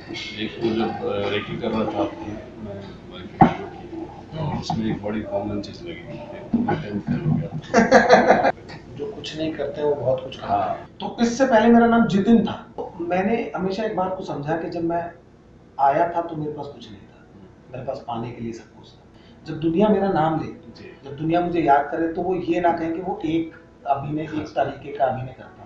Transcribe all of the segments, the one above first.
एक वो जब रेकी कर रहा था आपकी मैं वीडियो की, और उसमें एक बड़ी कॉमन चीज लगी, एक तो मैं 10th फेल हो गया। जो कुछ नहीं करते वो बहुत कुछ करते हाँ। हैं। तो इससे पहले मेरा नाम जितिन था। तो मैंने हमेशा एक बात को समझा कि जब मैं आया था तो मेरे पास कुछ नहीं था, मेरे पास पाने के लिए सब कुछ था। जब दुनिया मेरा नाम ले, जी। जब दुनिया मुझे याद करे तो वो ये ना कहे कि वो एक अभिनय, एक तरीके का अभिनय करता था।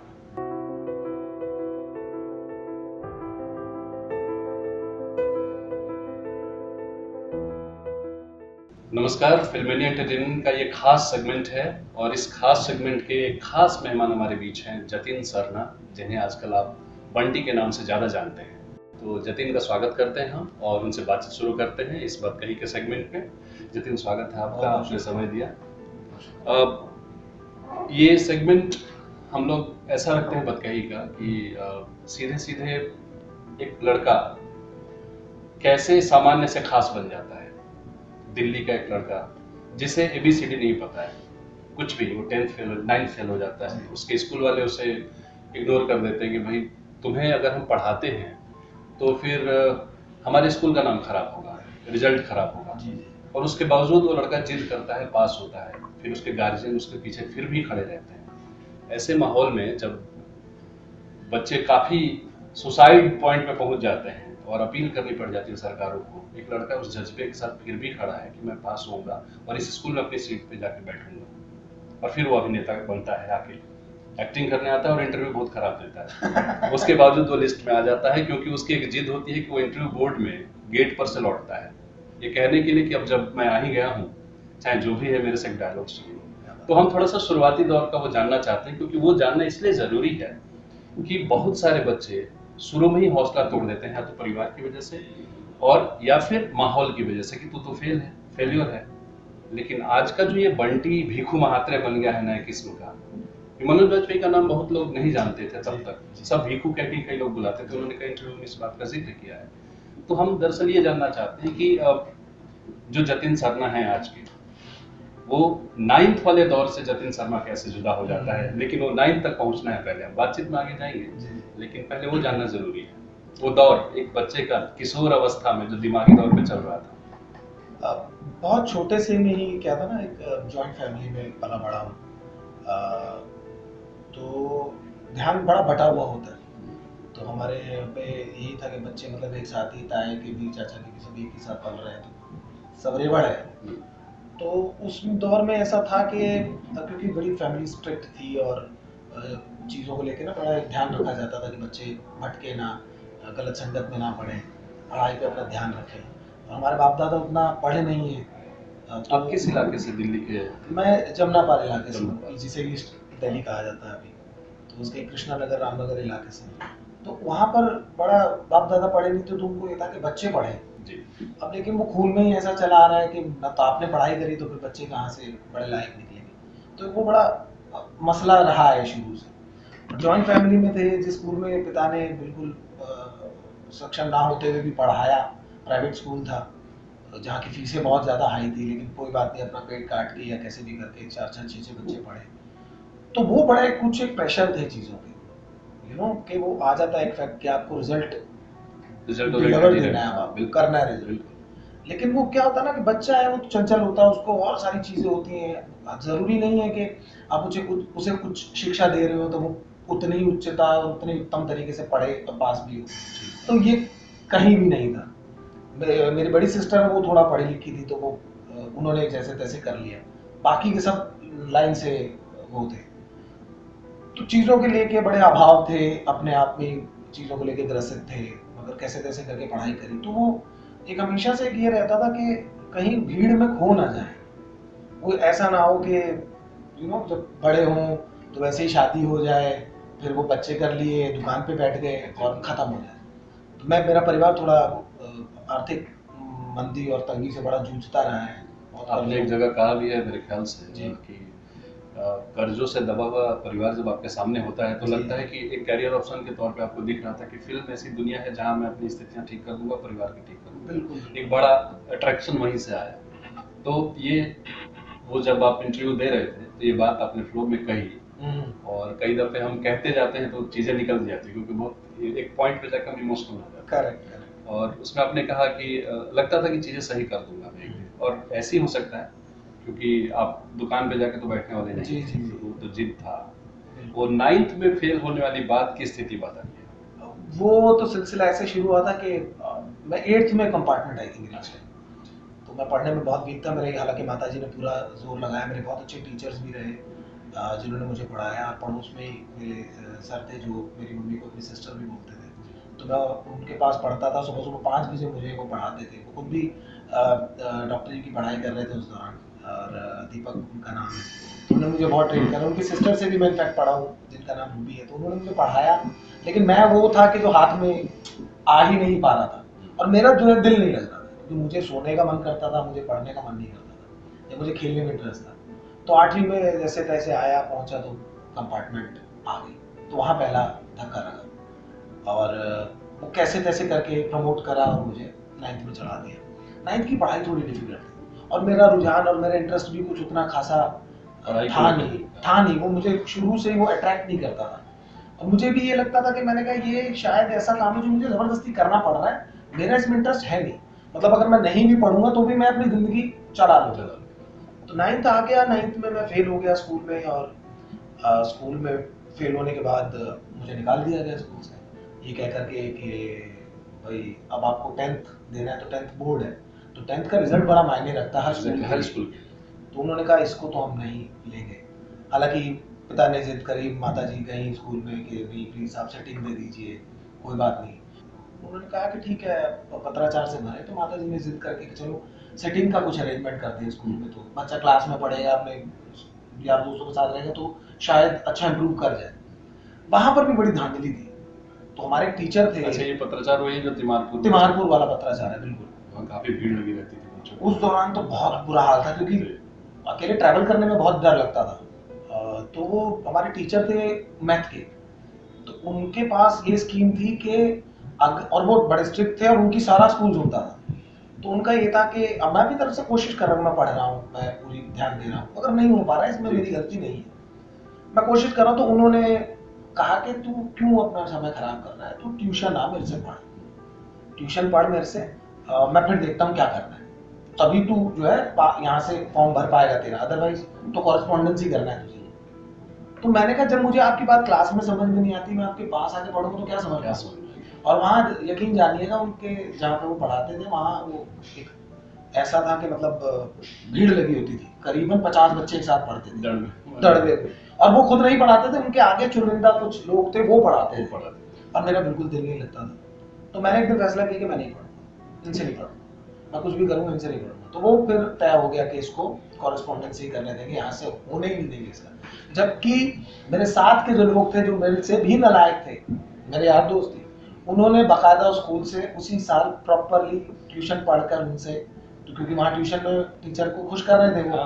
नमस्कार, फिल्मेनिया एंटरटेनमेंट का ये खास सेगमेंट है, और इस खास सेगमेंट के एक खास मेहमान हमारे बीच हैं जतिन सरना, जिन्हें आजकल आप बंटी के नाम से ज़्यादा जानते हैं। तो जतिन का स्वागत करते हैं हम, और उनसे बातचीत शुरू करते हैं इस बात कही के सेगमेंट में। जतिन, स्वागत है आपका, आपने समय दिया। ये सेगमेंट हम लोग ऐसा रखते हैं बतकही का कि सीधे सीधे एक लड़का कैसे सामान्य से खास बन जाता है। दिल्ली का एक लड़का जिसे ABCD नहीं पता है, कुछ भी, वो 10th फेल 9th फेल हो जाता है, उसके स्कूल वाले उसे इग्नोर कर देते हैं कि भाई तुम्हें अगर हम पढ़ाते हैं तो फिर हमारे स्कूल का नाम खराब होगा, रिजल्ट खराब होगा। और उसके बावजूद वो लड़का जिद करता है, पास होता है, फिर उसके गार्जियन उसके पीछे फिर भी खड़े रहते हैं। ऐसे माहौल में जब बच्चे काफी सुसाइड पॉइंट पे पहुंच जाते हैं और अपील करनी पड़ जाती है सरकारों को, एक लड़का उस जज्बे के साथ फिर भी खड़ा है कि मैं पास होऊंगा और इस स्कूल में अपनी सीट पे जाके बैठूंगा, और फिर वो अभिनेता बनता है, आके एक्टिंग करने आता है और इंटरव्यू बहुत खराब देता है। उसके बावजूद वो लिस्ट में आ जाता है, क्योंकि उसकी एक जिद होती है कि वो इंटरव्यू बोर्ड में गेट पर से लौटता है ये कहने के लिए कि अब जब मैं आ ही गया हूँ, चाहे जो भी है मेरे से एक डायलॉग सुन लो। तो हम थोड़ा सा शुरुआती दौर का वो जानना चाहते हैं, क्योंकि वो जानना इसलिए जरूरी है कि बहुत सारे बच्चे शुरू में ही हौसला तोड़ देते हैं, या तो परिवार की वजह से और या फिर माहौल की वजह से कि तू तो फेल है, फेल्योर है। लेकिन आज का जो ये बंटी भीखू महात्रे बन गया है नए किस्म का, मनोज वाजपेयी का नाम बहुत लोग नहीं जानते थे तब तक, सब भीखू कह के कई लोग बुलाते थे। उन्होंने कई इंटरव्यू में इस बात का जिक्र किया है। तो हम दरअसल ये जानना चाहते हैं कि जो जतिन सरना है आज के, वो 9th वाले दौर से जतिन शर्मा कैसे जुदा हो जाता है। लेकिन वो 9th तक पहुंचना है, पहले हम बातचीत में आगे जाएंगे, लेकिन पहले वो जानना जरूरी है, वो दौर एक बच्चे का किशोर अवस्था में जो दिमागी दौर पे चल रहा था। बहुत छोटे से में ही क्या था ना, एक जॉइंट फैमिली में पला बड़ा हूँ, तो ध्यान बड़ा बटा हुआ होता है। तो हमारे पे यही था कि बच्चे मतलब एक साथ ही, ताए के भी, चाचा के भी, सब एक ही साथ पल रहे हैं, तो सब रेवड़ है। तो उस दौर में ऐसा था कि क्योंकि बड़ी फैमिली स्ट्रिक्ट थी और चीज़ों को लेके ना बड़ा ध्यान रखा जाता था कि बच्चे भटके ना, गलत संगत में ना पड़े, पढ़ाई पे अपना ध्यान रखें। और हमारे बाप दादा उतना पढ़े नहीं हैं। तो आप किस इलाके से दिल्ली के? मैं जमनापाल इलाके से, जिसे ईस्ट दिल्ली कहा जाता है अभी, तो उसके कृष्णा नगर, रामनगर इलाके से। तो वहाँ पर बड़ा बाप दादा पढ़े नहीं थे, तो उनको ये था कि बच्चे पढ़े जी। अब लेकिन वो खून में ही ऐसा चला आ रहा है कि ना तो आपने पढ़ाई करी तो फिर बच्चे कहाँ से बड़े लायक निकलेंगे। तो वो बड़ा मसला रहा है शुरू से। जॉइंट फैमिली में थे, जिस स्कूल में पिता ने बिल्कुल सक्षम ना होते हुए भी पढ़ाया, प्राइवेट स्कूल था जहाँ की फीसें बहुत ज़्यादा हाई थी, लेकिन कोई बात नहीं, अपना पेट काट के या कैसे भी करके 4-4 6-6 बच्चे पढ़े। तो वो बड़ा कुछ एक प्रेशर थे चीज़ों के, कि वो आ जाता है एक फैक्ट कि आपको रिजल्ट डिलीवर देना है, आप करना है रिजल्ट। लेकिन वो क्या होता है ना कि बच्चा है, वो चंचल होता है, उसको और सारी चीज़ें होती हैं। ज़रूरी नहीं है कि आप उसे कुछ शिक्षा दे रहे हो तो वो उतनी ही उच्चता और उतनी उत्तम तरीके से पढ़े और पास भी हो। तो ये कहीं भी नहीं था। मेरी बड़ी सिस्टर वो थोड़ा पढ़ी लिखी थी, तो वो उन्होंने जैसे तैसे कर लिया, बाकी के सब लाइन से वो थे। तो चीज़ों के लेके बड़े अभाव थे, अपने आप में चीज़ों को लेके ग्रसित थे, मगर कैसे तैसे करके पढ़ाई करी। तो वो एक हमेशा से ये रहता था कि कहीं भीड़ में खो ना जाए, वो ऐसा ना हो कि जब बड़े हों तो वैसे ही शादी हो जाए, फिर वो बच्चे कर लिए, दुकान पे बैठ गए और ख़त्म हो जाए। तो मेरा परिवार थोड़ा आर्थिक मंदी और तंगी से बड़ा जूझता रहा है। आपने एक जगह कहा भी है मेरे ख्याल से कि कर्जों से दबा हुआ परिवार जब आपके सामने होता है तो लगता है कि एक कैरियर ऑप्शन के तौर पे आपको दिख रहा था कि फिल्म ऐसी दुनिया है जहां मैं अपनी स्थितियां ठीक कर दूंगा, परिवार की ठीक कर दूंगा। बिल्कुल, एक बड़ा अट्रैक्शन वहीं से आया। तो ये वो जब आप इंटरव्यू दे रहे थे तो ये बात आपने फ्लो में कही, और कई दफे हम कहते जाते हैं तो चीजें निकल जाती है, क्योंकि बहुत एक पॉइंट पे जाकर हम इमोशनल हो जाते हैं। करेक्ट। और उसमें आपने कहा कि लगता था कि चीज़ें सही कर दूंगा मैं एक दिन, और ऐसे ही हो सकता है क्योंकि आप दुकान पे जाके तो बैठने वाले नहीं। जी। वो तो जिद था। वो 9th में फेल होने वाली बात की स्थिति बताइए। वो तो सिलसिला ऐसे शुरू हुआ था कि मैं 8th में कंपार्टमेंट आई थी मेरी अच्छा। तो मैं पढ़ने में बहुत वीक था मेरे, हालांकि माताजी ने पूरा जोर लगाया, मेरे बहुत अच्छे टीचर्स भी रहे जिन्होंने मुझे पढ़ाया। पड़ोस में ही मेरे सर थे जो मेरी मम्मी को अपनी सिस्टर भी बोलते थे, तो मैं उनके पास पढ़ता था। सुबह सुबह 5 बजे मुझे वो पढ़ाते थे। वो खुद भी डॉक्टरी की पढ़ाई कर रहे थे उस दौरान, और दीपक उनका नाम है। तो उन्होंने मुझे बहुत ट्रेन करा। उनकी सिस्टर से भी मैं इनफैक्ट पढ़ा हूँ जिनका नाम रूबी है, तो उन्होंने मुझे पढ़ाया। लेकिन मैं वो था कि जो हाथ में आ ही नहीं पा रहा था, और मेरा जो है दिल नहीं लग रहा था, क्योंकि मुझे सोने का मन करता था, मुझे पढ़ने का मन नहीं करता था, या मुझे खेलने में इंटरेस्ट था। तो 8वीं में जैसे तैसे आया, पहुंचा तो कंपार्टमेंट आ गई, तो वहाँ पहला धक्का लगा, और वो कैसे तैसे करके प्रमोट करा और मुझे 9th में चढ़ा दिया। 9th की पढ़ाई थोड़ी डिफिकल्ट थी, और मेरा रुझान और मेरा इंटरेस्ट भी कुछ उतना खासा था नहीं। वो मुझे शुरू से ही वो अट्रैक्ट नहीं करता था, और मुझे भी ये लगता था कि मैंने कहा ये शायद ऐसा काम है जो मुझे जबरदस्ती करना पड़ रहा है, मेरा इसमें इंटरेस्ट है नहीं। मतलब अगर मैं नहीं भी पढ़ूंगा तो भी मैं अपनी जिंदगी चला लूंगा। तो 9th आ गया, 9th में मैं फेल हो गया स्कूल में, और स्कूल में फेल होने के बाद मुझे निकाल दिया गया स्कूल से, ये कह करके कि भाई अब आपको 10th देना है, तो 10th बोर्ड है, तो 10th का रिजल्ट बड़ा मायने रखता है हर स्कूल के। तो उन्होंने कहा इसको तो हम नहीं लेंगे। हालांकि पिता ने जिद करी, माता जी गई स्कूल में कि नहीं प्लीज आप सेटिंग दे दीजिए, कोई बात नहीं। उन्होंने कहा कि ठीक है, पत्राचार से भरे। तो माता जी ने जिद करके कि चलो सेटिंग का कुछ अरेंजमेंट करते हैं स्कूल में, तो बच्चा क्लास में पढ़ेगा, अपने यार दोस्तों के साथ रहेगा, तो शायद अच्छा इंप्रूव कर जाए। वहां पर भी बड़ी धांधली थी। तो हमारे एक टीचर थे। अच्छा, ये पत्राचार वही जो तिमारपुर वाला पत्राचार है, बिल्कुल। वहाँ काफी भीड़ लगी रहती थी बच्चों की। उस दौरान तो बहुत बुरा हाल था, क्योंकि अकेले ट्रैवल करने में बहुत डर लगता था। तो वो हमारे टीचर थे मैथ के, तो उनके पास ये स्कीम थी कि और वो बड़े स्ट्रिक्ट थे, और उनकी सारा स्कूल सुनता था। तो उनका ये था कि अब मैं भी तरफ से कोशिश कर रहा हूँ, मैं पढ़ रहा हूँ, मैं पूरी ध्यान दे रहा हूँ, अगर नहीं हो पा रहा है इसमें मेरी गलती नहीं है, मैं कोशिश कर रहा हूँ। तो उन्होंने कहा कि तू क्यों अपना समय खराब कर रहा है, तू ट्यूशन आ मेरे से पढ़, ट्यूशन पढ़ मेरे से, मैं फिर देखता हूँ क्या करना है, तभी तू जो है यहाँ से फॉर्म भर पाएगा तेरा, अदरवाइज तो कॉरेस्पॉन्डेंस ही करना है तुझे। तो मैंने कहा जब मुझे आपकी बात क्लास में समझ में नहीं आती, मैं आपके पास आके पढ़ूंगा तो क्या समझ। और वहाँ यकीन जानिएगा, उनके जहाँ पे वो पढ़ाते थे वहाँ वो एक ऐसा था कि मतलब भीड़ लगी होती थी, करीबन 50 बच्चे एक साथ पढ़ते थे दड़बे पे, और वो खुद नहीं पढ़ाते थे, उनके आगे चुनिंदा कुछ लोग थे वो पढ़ाते थे, और मेरा बिल्कुल दिल नहीं लगता था। तो मैंने एक दिन फैसला किया कि मैं नहीं पढ़ूंगा, इनसे नहीं पढ़ूंगा, मैं कुछ भी करूंगा इनसे नहीं पढ़ूंगा। तो वो फिर तय हो गया कि इसको कॉरेस्पॉन्डेंस ही करने देंगे, यहाँ से होने ही नहीं देंगे इसका। जबकि मेरे साथ के जो लोग थे जो मेरे से भी नालायक थे, मेरे यार दोस्त थे, उन्होंने बाकायदा स्कूल से उसी साल प्रॉपरली ट्यूशन पढ़कर उनसे, तो क्योंकि वहाँ ट्यूशन में टीचर को खुश कर रहे थे वो,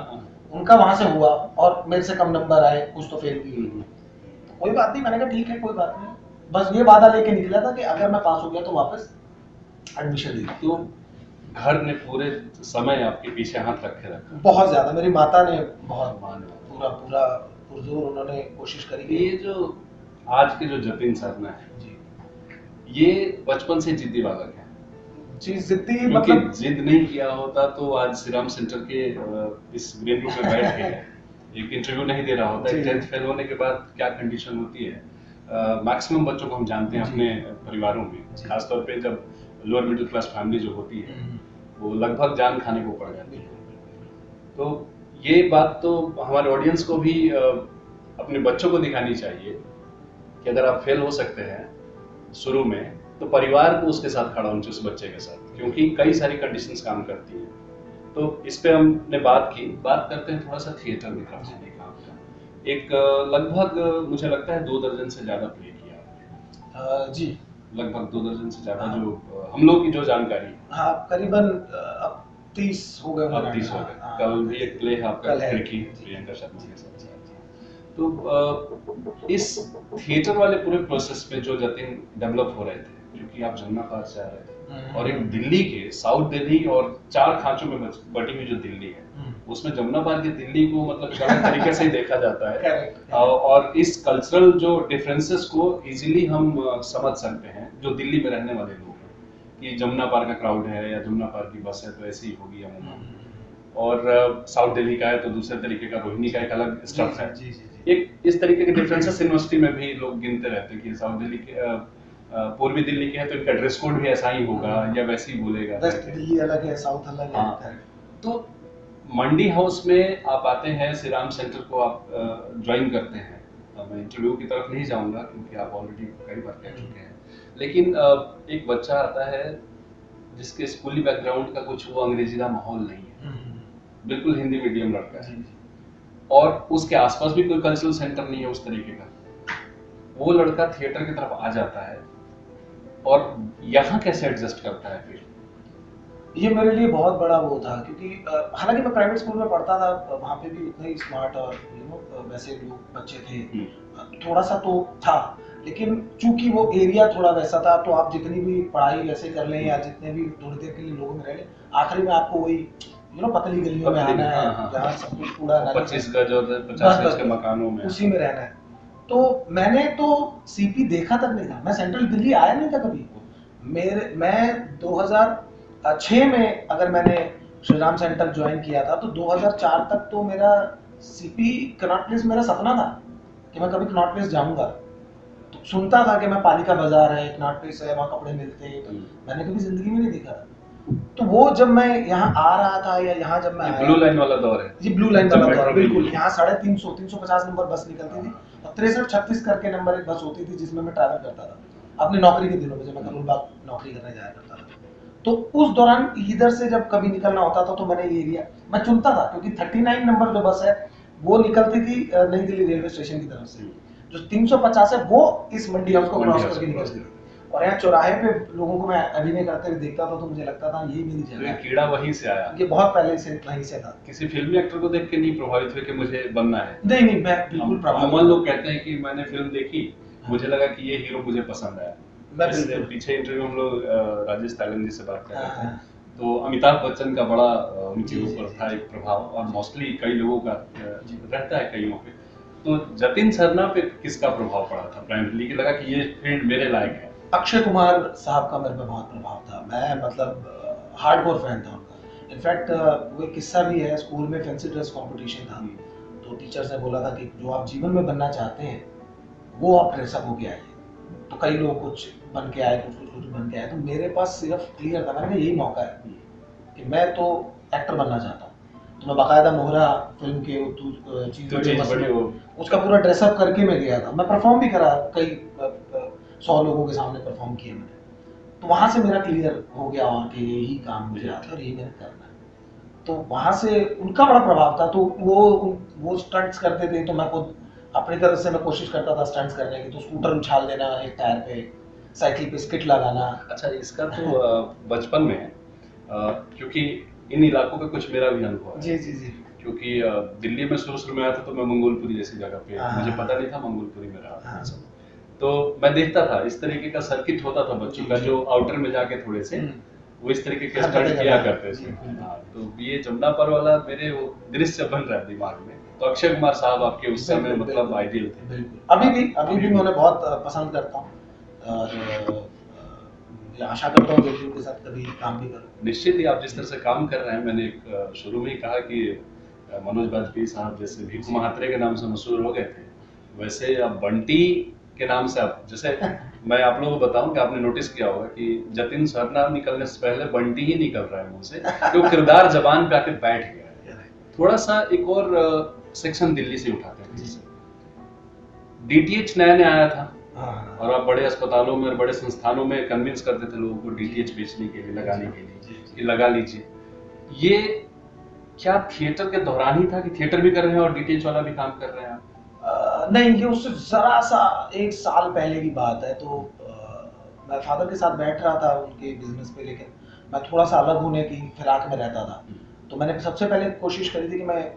उनका वहां से हुआ, और मेरे से कम नंबर आए, कुछ तो फेल भी हुई। कोई बात नहीं, मैंने कहा ठीक है कोई बात नहीं, बस ये वादा लेके निकला था कि अगर मैं पास हो गया तो वापस एडमिशन ले। तो घर ने पूरे समय आपके पीछे हाथ रखे रखा, बहुत ज्यादा, मेरी माता ने बहुत पूरा पूरा पुरजोर उन्होंने कोशिश करी। ये जो आज के जो जतिन शर्मा है जी, ये बचपन से जिद्दी बालक है जी, जिद्दी मतलब जिद नहीं किया होता तो आज श्रीराम सेंटर के इस ग्रीन रूम में बैठ के एक इंटरव्यू नहीं दे रहा होता। 10th फेल होने के बाद क्या कंडीशन होती है, मैक्सिमम बच्चों को हम जानते हैं अपने परिवारों में, खासतौर पे जब लोअर मिडिल क्लास फैमिली जो होती है वो लगभग जान खाने को पड़ जाती है। तो ये बात तो हमारे ऑडियंस को भी अपने बच्चों को दिखानी चाहिए कि अगर आप फेल हो सकते हैं शुरू में तो परिवार को उसके साथ खड़ा होना, उस बच्चे के साथ, क्योंकि कई सारी कंडीशंस काम करती हैं। तो इस पे हमने बात करते हैं थोड़ा सा थिएटर में काम करने का। एक लगभग मुझे लगता है 2 दर्जन से ज्यादा प्ले किया आपने। जी, लगभग 2 दर्जन से ज्यादा। हाँ, जो हम लोग की जो जानकारी, हाँ करीबन अब 30 हो गए। अब 30 हो गए। कल भी एक प्ले है आपका खिड़की, प्रियंका शर्मा के साथ। तो इस थिएटर वाले पूरे प्रोसेस में जो जतिन डेवलप हो रहे थे, क्योंकि आप जमुनापार से आ रहे थे, और एक दिल्ली के साउथ दिल्ली और 4 खांचों में बटी हुई जो दिल्ली है, उसमें जमुनापार की दिल्ली को मतलब गलत तरीके से ही देखा जाता है। और इस कल्चरल जो डिफरेंसेस को इजीली हम समझ सकते हैं जो दिल्ली में रहने वाले लोग हैं। कि जमुना पार का क्राउड है या जमुना पार की बस है तो ऐसी ही होगी अमूमन, और साउथ दिल्ली का है तो दूसरे तरीके का, रोहिणी का एक अलग स्टफ है। एक इस तरीके के डिफरेंसेस यूनिवर्सिटी में भी लोग गिनते रहते हैं कि साउथ दिल्ली के पूर्वी दिल्ली के है तो इनका ड्रेस कोड भी ऐसा ही होगा या वैसे ही बोलेगा, वेस्ट दिल्ली अलग है, साउथ अलग है। हाँ। तो मंडी हाउस में आप आते हैं, श्री राम सेंटर को आप ज्वाइन करते हैं। मैं इंटरव्यू की तरफ नहीं जाऊंगा क्योंकि आप ऑलरेडी कई बार कह चुके हैं, लेकिन एक बच्चा आता है जिसके स्कूली बैकग्राउंड का कुछ वो अंग्रेजी का माहौल नहीं है, बिल्कुल हिंदी मीडियम लड़का है, और उसके आसपास भी कोई कल्चरल सेंटर नहीं है उस तरीके का। वो लड़का थिएटर की तरफ आ जाता है और यहाँ कैसे एडजस्ट करता है फिर? ये मेरे लिए बहुत बड़ा वो था, क्योंकि हालांकि मैं प्राइवेट स्कूल में पढ़ता था, वहाँ पे भी उतने ही स्मार्ट और वैसे लोग बच्चे थे, थोड़ा सा तो था, लेकिन चूंकि वो एरिया थोड़ा वैसा था, तो आप जितनी भी पढ़ाई वैसे कर लें या जितने भी थोड़ी देर के लिए लोगों में रह लें, आखिरी में आपको वही पतली गलियों में आना है, जहाँ सब कुछ कूड़ा 25 गज और 50 गज के मकानों में उसी में रहना है। तो मैंने तो सीपी देखा तक नहीं था, मैं सेंट्रल दिल्ली आया नहीं था कभी। मैं 2006 में अगर मैंने श्री राम सेंटर ज्वाइन किया था, तो 2004 तक तो मेरा सीपी कनॉट प्लेस मेरा सपना था कि मैं कभी कनॉट प्लेस जाऊंगा। तो सुनता था कि मैं पालिका बाजार है, कनॉट प्लेस है, वहाँ कपड़े मिलते हैं, तो मैंने कभी जिंदगी में नहीं देखा था। तो वो जब मैं यहाँ आ रहा था, या यहाँ जब मैं ब्लू लाइन वाला दौर है, ये ब्लू लाइन वाला दौर, बिल्कुल। यहाँ 350 350 नंबर बस निकलती थी और 63-36 करके नंबर एक बस होती थी जिसमें मैं ट्रैवल करता था अपनी नौकरी के दिनों में, जब मैं करोलबाग नौकरी करने जाया करता था। तो उस दौरान इधर से जब कभी निकलना होता था तो मैंने ये एरिया मैं चुनता था, क्योंकि 39 नंबर जो बस है वो निकलती थी नई दिल्ली रेलवे स्टेशन की तरफ से, जो 350 है वो इस मंडी हाउस को क्रॉस करके निकलती थी। और यहाँ चौराहे पे लोगों को मैं अभिनय करते हुए देखता था, तो मुझे लगता था यही मेरी जगह है। कीड़ा वहीं से आया, ये बहुत पहले से वहीं से था। किसी फिल्मी एक्टर को देख के नहीं प्रभावित हुए कि मुझे बनना है? नहीं, मैं बिल्कुल प्रभावित। अमूमन लोग कहते हैं कि मैंने फिल्म देखी, मुझे लगा कि ये हीरो मुझे पसंद आया। मैं पीछे इंटरव्यू हम लोग राजेश तालन जी से बात कर रहे थे, तो अमिताभ बच्चन का बड़ा उनके ऊपर था एक प्रभाव, और मोस्टली कई लोगों का रहता है कईयों पे। तो जतिन सरना पे किसका प्रभाव पड़ा था प्राइमरीली, कि लगा कि ये फील्ड मेरे लायक है? अक्षय कुमार साहब का मेरे पे बहुत प्रभाव था। मैं मतलब हार्डकोर फैन था उनका। इनफैक्ट वो एक किस्सा भी है, स्कूल में फैंसी ड्रेस कंपटीशन था, तो टीचर्स ने बोला था कि जो आप जीवन में बनना चाहते हैं वो आप ड्रेसअप होके आइए। तो कई लोग कुछ बन के आए, कुछ बन के आए, तो मेरे पास सिर्फ क्लियर था, मैंने यही मौका है कि मैं तो एक्टर बनना चाहता हूँ। तो मैं बाकायदा मोहरा फिल्म के उसका पूरा ड्रेसअप करके मैं गया था। मैं परफॉर्म भी करा, कई 100 लोगों के सामने परफॉर्म किया मैंने। तो वहां से मेरा क्लियर हो गया और कि यही काम मुझे आता है और यही मैंने करना है। तो वहां से उनका बड़ा प्रभाव था। तो वो स्टंट्स करते थे, तो मैं खुद अपनी तरफ से मैं कोशिश करता था स्टंट्स करने की। तो स्कूटर उछाल देना एक टायर पे, साइकिल पे स्किट लगाना। अच्छा, इसका तो बचपन में क्योंकि इन इलाकों पे कुछ मेरा भी अनुभव है। जी जी जी। क्योंकि दिल्ली में शुरू में आया था, तो मैं मंगोलपुरी जैसी जगह पे, मुझे पता नहीं था मंगोलपुरी में रहा। तो मैं देखता था इस तरीके का सर्किट होता था बच्चों का, जो आउटर में जाके थोड़े से वो इस तरीके के स्टंट किया करते थे। तो ये जमुना पार वाला मेरे वो दृश्य बन रहा है दिमाग में। तो अक्षय कुमार साहब आपके उस समय मतलब आइडियल थे। अभी भी मैं उन्हें बहुत पसंद करता हूँ और आशा करता हूँ कि उनके साथ कभी काम भी करूँ। निश्चित ही, आप जिस तरह से काम कर रहे हैं, मैंने एक शुरू में ही कहा कि मनोज बाजपेयी साहब जैसे भीखू महात्रे के नाम से मशहूर हो गए थे, वैसे अब बंटी के नाम से आप, जैसे मैं आप लोगों को बताऊं कि आपने नोटिस किया होगा कि जतिन सरना निकलने से पहले बंटी ही निकल रहा है मुंह से, क्योंकि किरदार जबान पे आके बैठ गया है। थोड़ा सा एक और सेक्शन दिल्ली से उठाते हैं। डीटीएच नया आया था और आप बड़े अस्पतालों में और बड़े संस्थानों में कन्विंस करते थे लोगों को डीटीएच बेचने के लिए, लगाने के लिए कि लगा लीजिए। ये क्या थिएटर के दौरान ही था कि थिएटर भी कर रहे हैं और डीटीएच वाला भी काम कर रहे हैं आप? नहीं, ये उससे जरा सा 1 साल पहले की बात है। तो मैं फादर के साथ बैठ रहा था उनके बिजनेस पे, लेकिन मैं थोड़ा सा अलग होने की फिराक में रहता था। तो मैंने सबसे पहले कोशिश करी थी कि मैं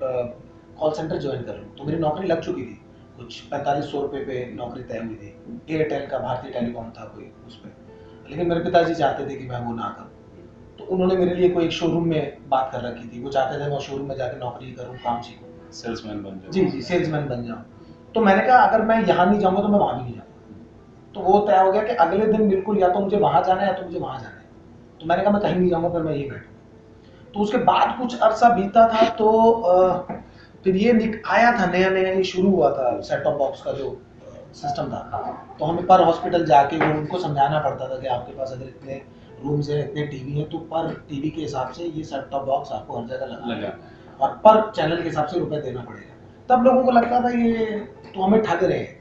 कॉल सेंटर ज्वाइन कर लूँ। तो मेरी नौकरी लग चुकी थी, कुछ 4500 रुपये पे नौकरी तय हुई थी। एयरटेल का, भारतीय टेलीकॉम था कोई उस पर, लेकिन मेरे पिताजी चाहते थे कि मैं वो ना करूँ। तो उन्होंने मेरे लिए कोई एक शोरूम में बात कर रखी थी। वो चाहते थे मैं शोरूम में जाकर नौकरी करूँ, काम सीखूँ, सेल्समैन बन जाऊँ। जी, सेल्समैन बन जाऊँ। तो मैंने कहा अगर मैं यहाँ नहीं जाऊँगा तो मैं वहाँ भी नहीं जाऊँगा। तो वो तय हो गया कि अगले दिन बिल्कुल या तो मुझे वहाँ जाना है या तो मुझे वहाँ जाना है। तो मैंने कहा मैं कहीं नहीं जाऊंगा, फिर मैं यही बैठूंगा। तो उसके बाद कुछ अरसा बीता था, तो फिर ये आया था नया नया, ये शुरू हुआ था सेट टॉप बॉक्स का जो सिस्टम था। तो हमें पर हॉस्पिटल जाके वो उनको समझाना पड़ता था कि आपके पास अगर इतने रूम्स हैं, इतने टीवी हैं, तो पर टीवी के हिसाब से ये सेट टॉप बॉक्स आपको हर जगह लगा और पर चैनल के हिसाब से रुपए देना पड़ेगा। तब लोगों को लगता था ये तो हमें ठग रहे हैं,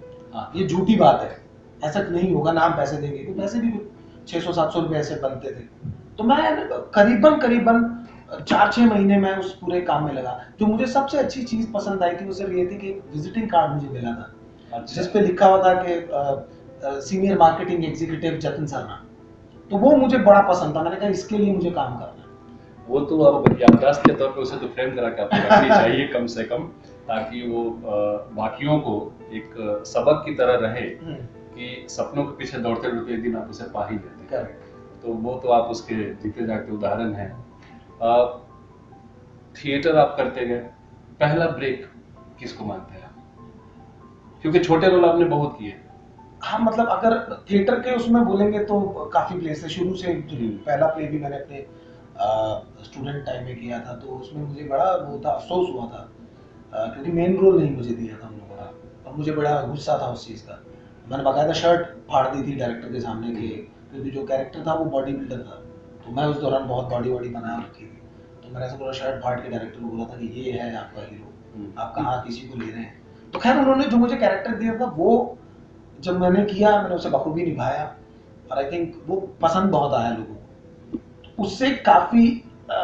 ये झूठी बात है, ऐसा नहीं होगा ना, हम पैसे देंगे। तो पैसे भी 600-700 रुपए ऐसे बनते थे। तो मैं करीबन 4-6 महीने में उस पूरे काम में लगा। जो मुझे सबसे अच्छी चीज पसंद आई थी वो सिर्फ ये थी कि विजिटिंग कार्ड मुझे मिला था, जिस पे लिखा हुआ था कि senior marketing executive Jatin Sarna. तो वो मुझे बड़ा पसंद था, मैंने कहा इसके लिए मुझे काम करना है। वो तो अब याददाश्त के तौर पे उसे तो फ्रेम करा के आपको रखनी चाहिए कम से कम, ताकि वो बाकियों को एक सबक की तरह रहे कि सपनों के पीछे दौड़ते दौड़ते एक दिन आप उसे पा ही लेते हैं। तो वो तो आप उसके जीते जागते उदाहरण हैं। थिएटर आप करते गए, पहला ब्रेक किसको मानते हैं आप? क्योंकि छोटे रोल आपने बहुत किए। हाँ, मतलब अगर थिएटर के उसमें बोलेंगे तो काफी प्लेस है। शुरू से पहला प्ले भी मैंने अपने स्टूडेंट टाइम में किया था, तो उसमें मुझे बड़ा वो था, अफसोस हुआ था क्योंकि मेन रोल नहीं मुझे दिया था उन लोगों ने, और मुझे बड़ा गुस्सा था उस चीज़ का। मैंने बाकायदा शर्ट फाड़ दी थी डायरेक्टर के सामने कि क्योंकि जो कैरेक्टर था वो बॉडी बिल्डर था, तो मैं उस दौरान बहुत बॉडी बना रखी थी। तो मैंने ऐसा पूरा शर्ट फाड़ के डायरेक्टर को बोला था कि ये है आपका हीरो, आप कहाँ किसी को ले रहे हैं। तो खैर उन्होंने जो मुझे कैरेक्टर दिया था वो जब मैंने किया, मैंने उसे बखूबी निभाया, और आई थिंक वो पसंद बहुत आया लोगों को। उससे काफ़ी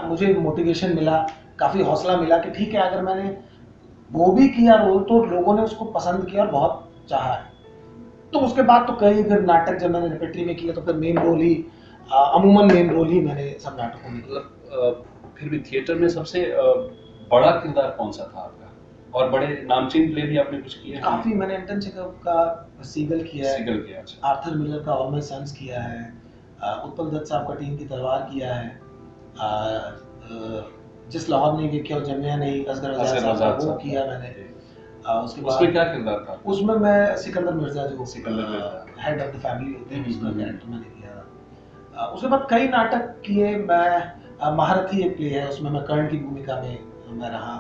मुझे मोटिवेशन मिला, काफ़ी हौसला मिला कि ठीक है, अगर मैंने वो भी किया रोल तो लोगों ने उसको पसंद किया और बहुत चाहा है। तो उसके बाद तो कई फिर नाटक जब मैंने रिपेटरी में किया तो फिर मेन रोल ही, अमूमन मेन रोल ही मैंने सब नाटकों में किया। मतलब फिर भी थिएटर में सबसे बड़ा किरदार कौन सा था आपका? और बड़े नामचीन प्ले भी आपने कुछ किए? काफी मैंने एंटन चेखव का सीगल किया है, आर्थर मिलर का ऑल माय सन्स किया है, उत्पल दत्त साहब का टीम की तलवार किया है, जिस लाहौर ने देखा जमिया नहीं असगर आजाद वो किया मैंने। उसके बाद उसमें क्या किरदार था? उसमें मैं सिकंदर मिर्जा, जो Sikandar Mirza head of the family होते हैं, उसका कैरेक्टर मैंने किया था। उसके बाद कई नाटक किए मैं। महारथी एक प्ले है, उसमें मैं कर्ण की भूमिका में मैं रहा।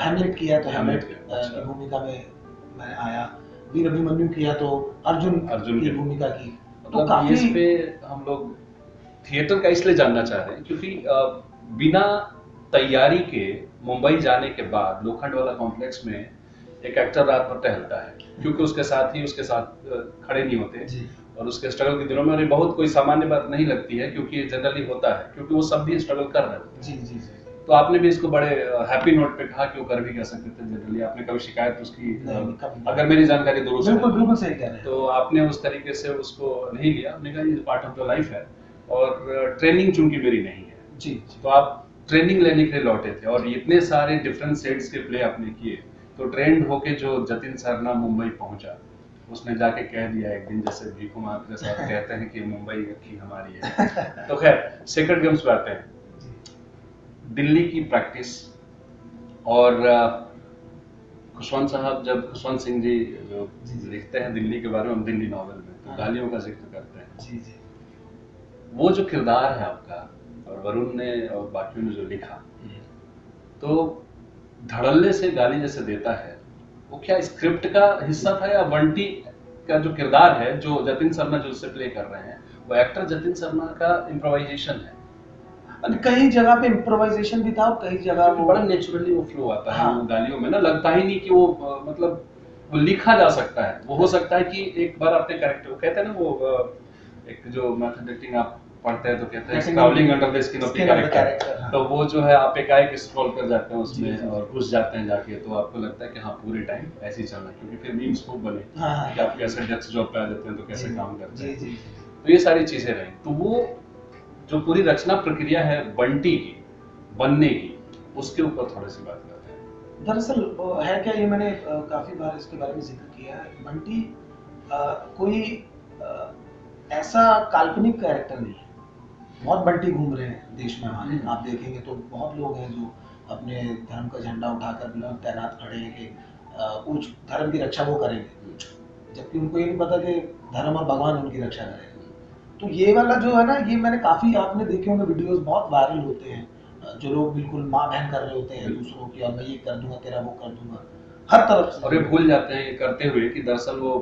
हैमलेट किया तो हैमलेट की भूमिका में मैं आया। वीर अभिमन्यु किया तो अर्जुन की भूमिका की। तो काफी इस पे हम लोग थिएटर का इसलिए जानना चाह रहे हैं क्योंकि बिना तैयारी के मुंबई जाने के बाद लोखंड वाला कॉम्प्लेक्स में एक एक्टर रात भर टहलता है, क्योंकि उसके साथ खड़े नहीं होते, और उसके स्ट्रगल के दिनों में उन्हें बहुत कोई सामान्य बात नहीं लगती है, क्योंकि जनरली होता है, क्योंकि वो सब भी स्ट्रगल कर रहे होते हैं। जी। तो आपने भी इसको बड़े हैप्पी नोट पे कहा कि वो कर भी कह सकते थे जनरली। आपने कभी शिकायत उसकी, अगर मेरी जानकारी दुरुस्त है, बिल्कुल सही कह रहे हैं, तो आपने उस तरीके से उसको नहीं लिया, आपने कहा ये पार्ट ऑफ द लाइफ है, और ट्रेनिंग चूंकि मेरी नहीं है। जी। तो आप ट्रेनिंग लेने के लिए लौटे थे, और इतने सारे डिफरेंट सेट्स के प्ले आपने किए, तो ट्रेंड होके जो जतिन सरना मुंबई पहुंचा, उसने जाके कह दिया एक दिन, जैसे भीखू मात्रे साहब कहते हैं कि मुंबई की हमारी है। तो खैर सेकंड गेम्स पे आते हैं। दिल्ली की प्रैक्टिस, और खुशवंत साहब, जब खुशवंत सिंह जी जो लिखते हैं दिल्ली के बारे में, दिल्ली नॉवेल में, तो गालियों का जिक्र करते हैं। जी। वो जो किरदार है आपका, और वरुण ने और बाकियों ने जो लिखा, तो धड़ल्ले से गाली जैसे देता है, वो क्या स्क्रिप्ट का हिस्सा था, या बंटी का जो किरदार है, जो जतिन सरना जो उससे प्ले कर रहे हैं, वो एक्टर जतिन सरना का इम्प्रोवाइजेशन है? कई जगह पे इम्प्रोवाइजेशन भी था, और कई जगह वो बड़ा नेचुरली वो फ्लो आता है। वो गालियों में ना लगता ही नहीं कि वो मतलब वो लिखा जा सकता है। वो हो सकता है कि एक बार अपने कैरेक्टर को कहते हैं ना, वो एक जो मेथड एक्टिंग आप पढ़ते हैं तो कहते हैं scrolling under the skin of the character, तो वो जो है आप एकाएक स्क्रॉल कर जाते हैं उसमें और घुस जाते हैं जाके, तो आपको लगता है कि हाँ पूरे टाइम ऐसे ही चलना है, क्योंकि फिर मीम्स खूब बने कि आप कैसे डेस्क जॉब पे आ जाते हैं तो कैसे काम करते हैं। तो ये सारी चीजें रही। तो वो जो पूरी रचना प्रक्रिया है बंटी की बनने की, उसके ऊपर थोड़ी सी बात करते हैं। दरअसल है क्या, ये मैंने काफी बार इसके बारे में जिक्र किया है। बंटी कोई ऐसा काल्पनिक कैरेक्टर नहीं है। बहुत बंटी घूम रहे हैं देश में हमारे, आप देखेंगे तो बहुत लोग हैं जो अपने धर्म का झंडा उठाकर बिल्कुल तैनात खड़े हैं कि उस धर्म की रक्षा वो करेंगे, जबकि उनको ये नहीं पता कि धर्म और भगवान उनकी रक्षा करेंगे। तो ये वाला जो है ना, ये मैंने काफी, आपने देखे होंगे वीडियोस बहुत वायरल होते हैं, जो लोग बिल्कुल माँ बहन कर रहे होते हैं दूसरों की, और मैं ये कर दूंगा तेरा, वो कर दूंगा, हर तरफ से। और ये भूल जाते हैं ये करते हुए कि दरअसल वो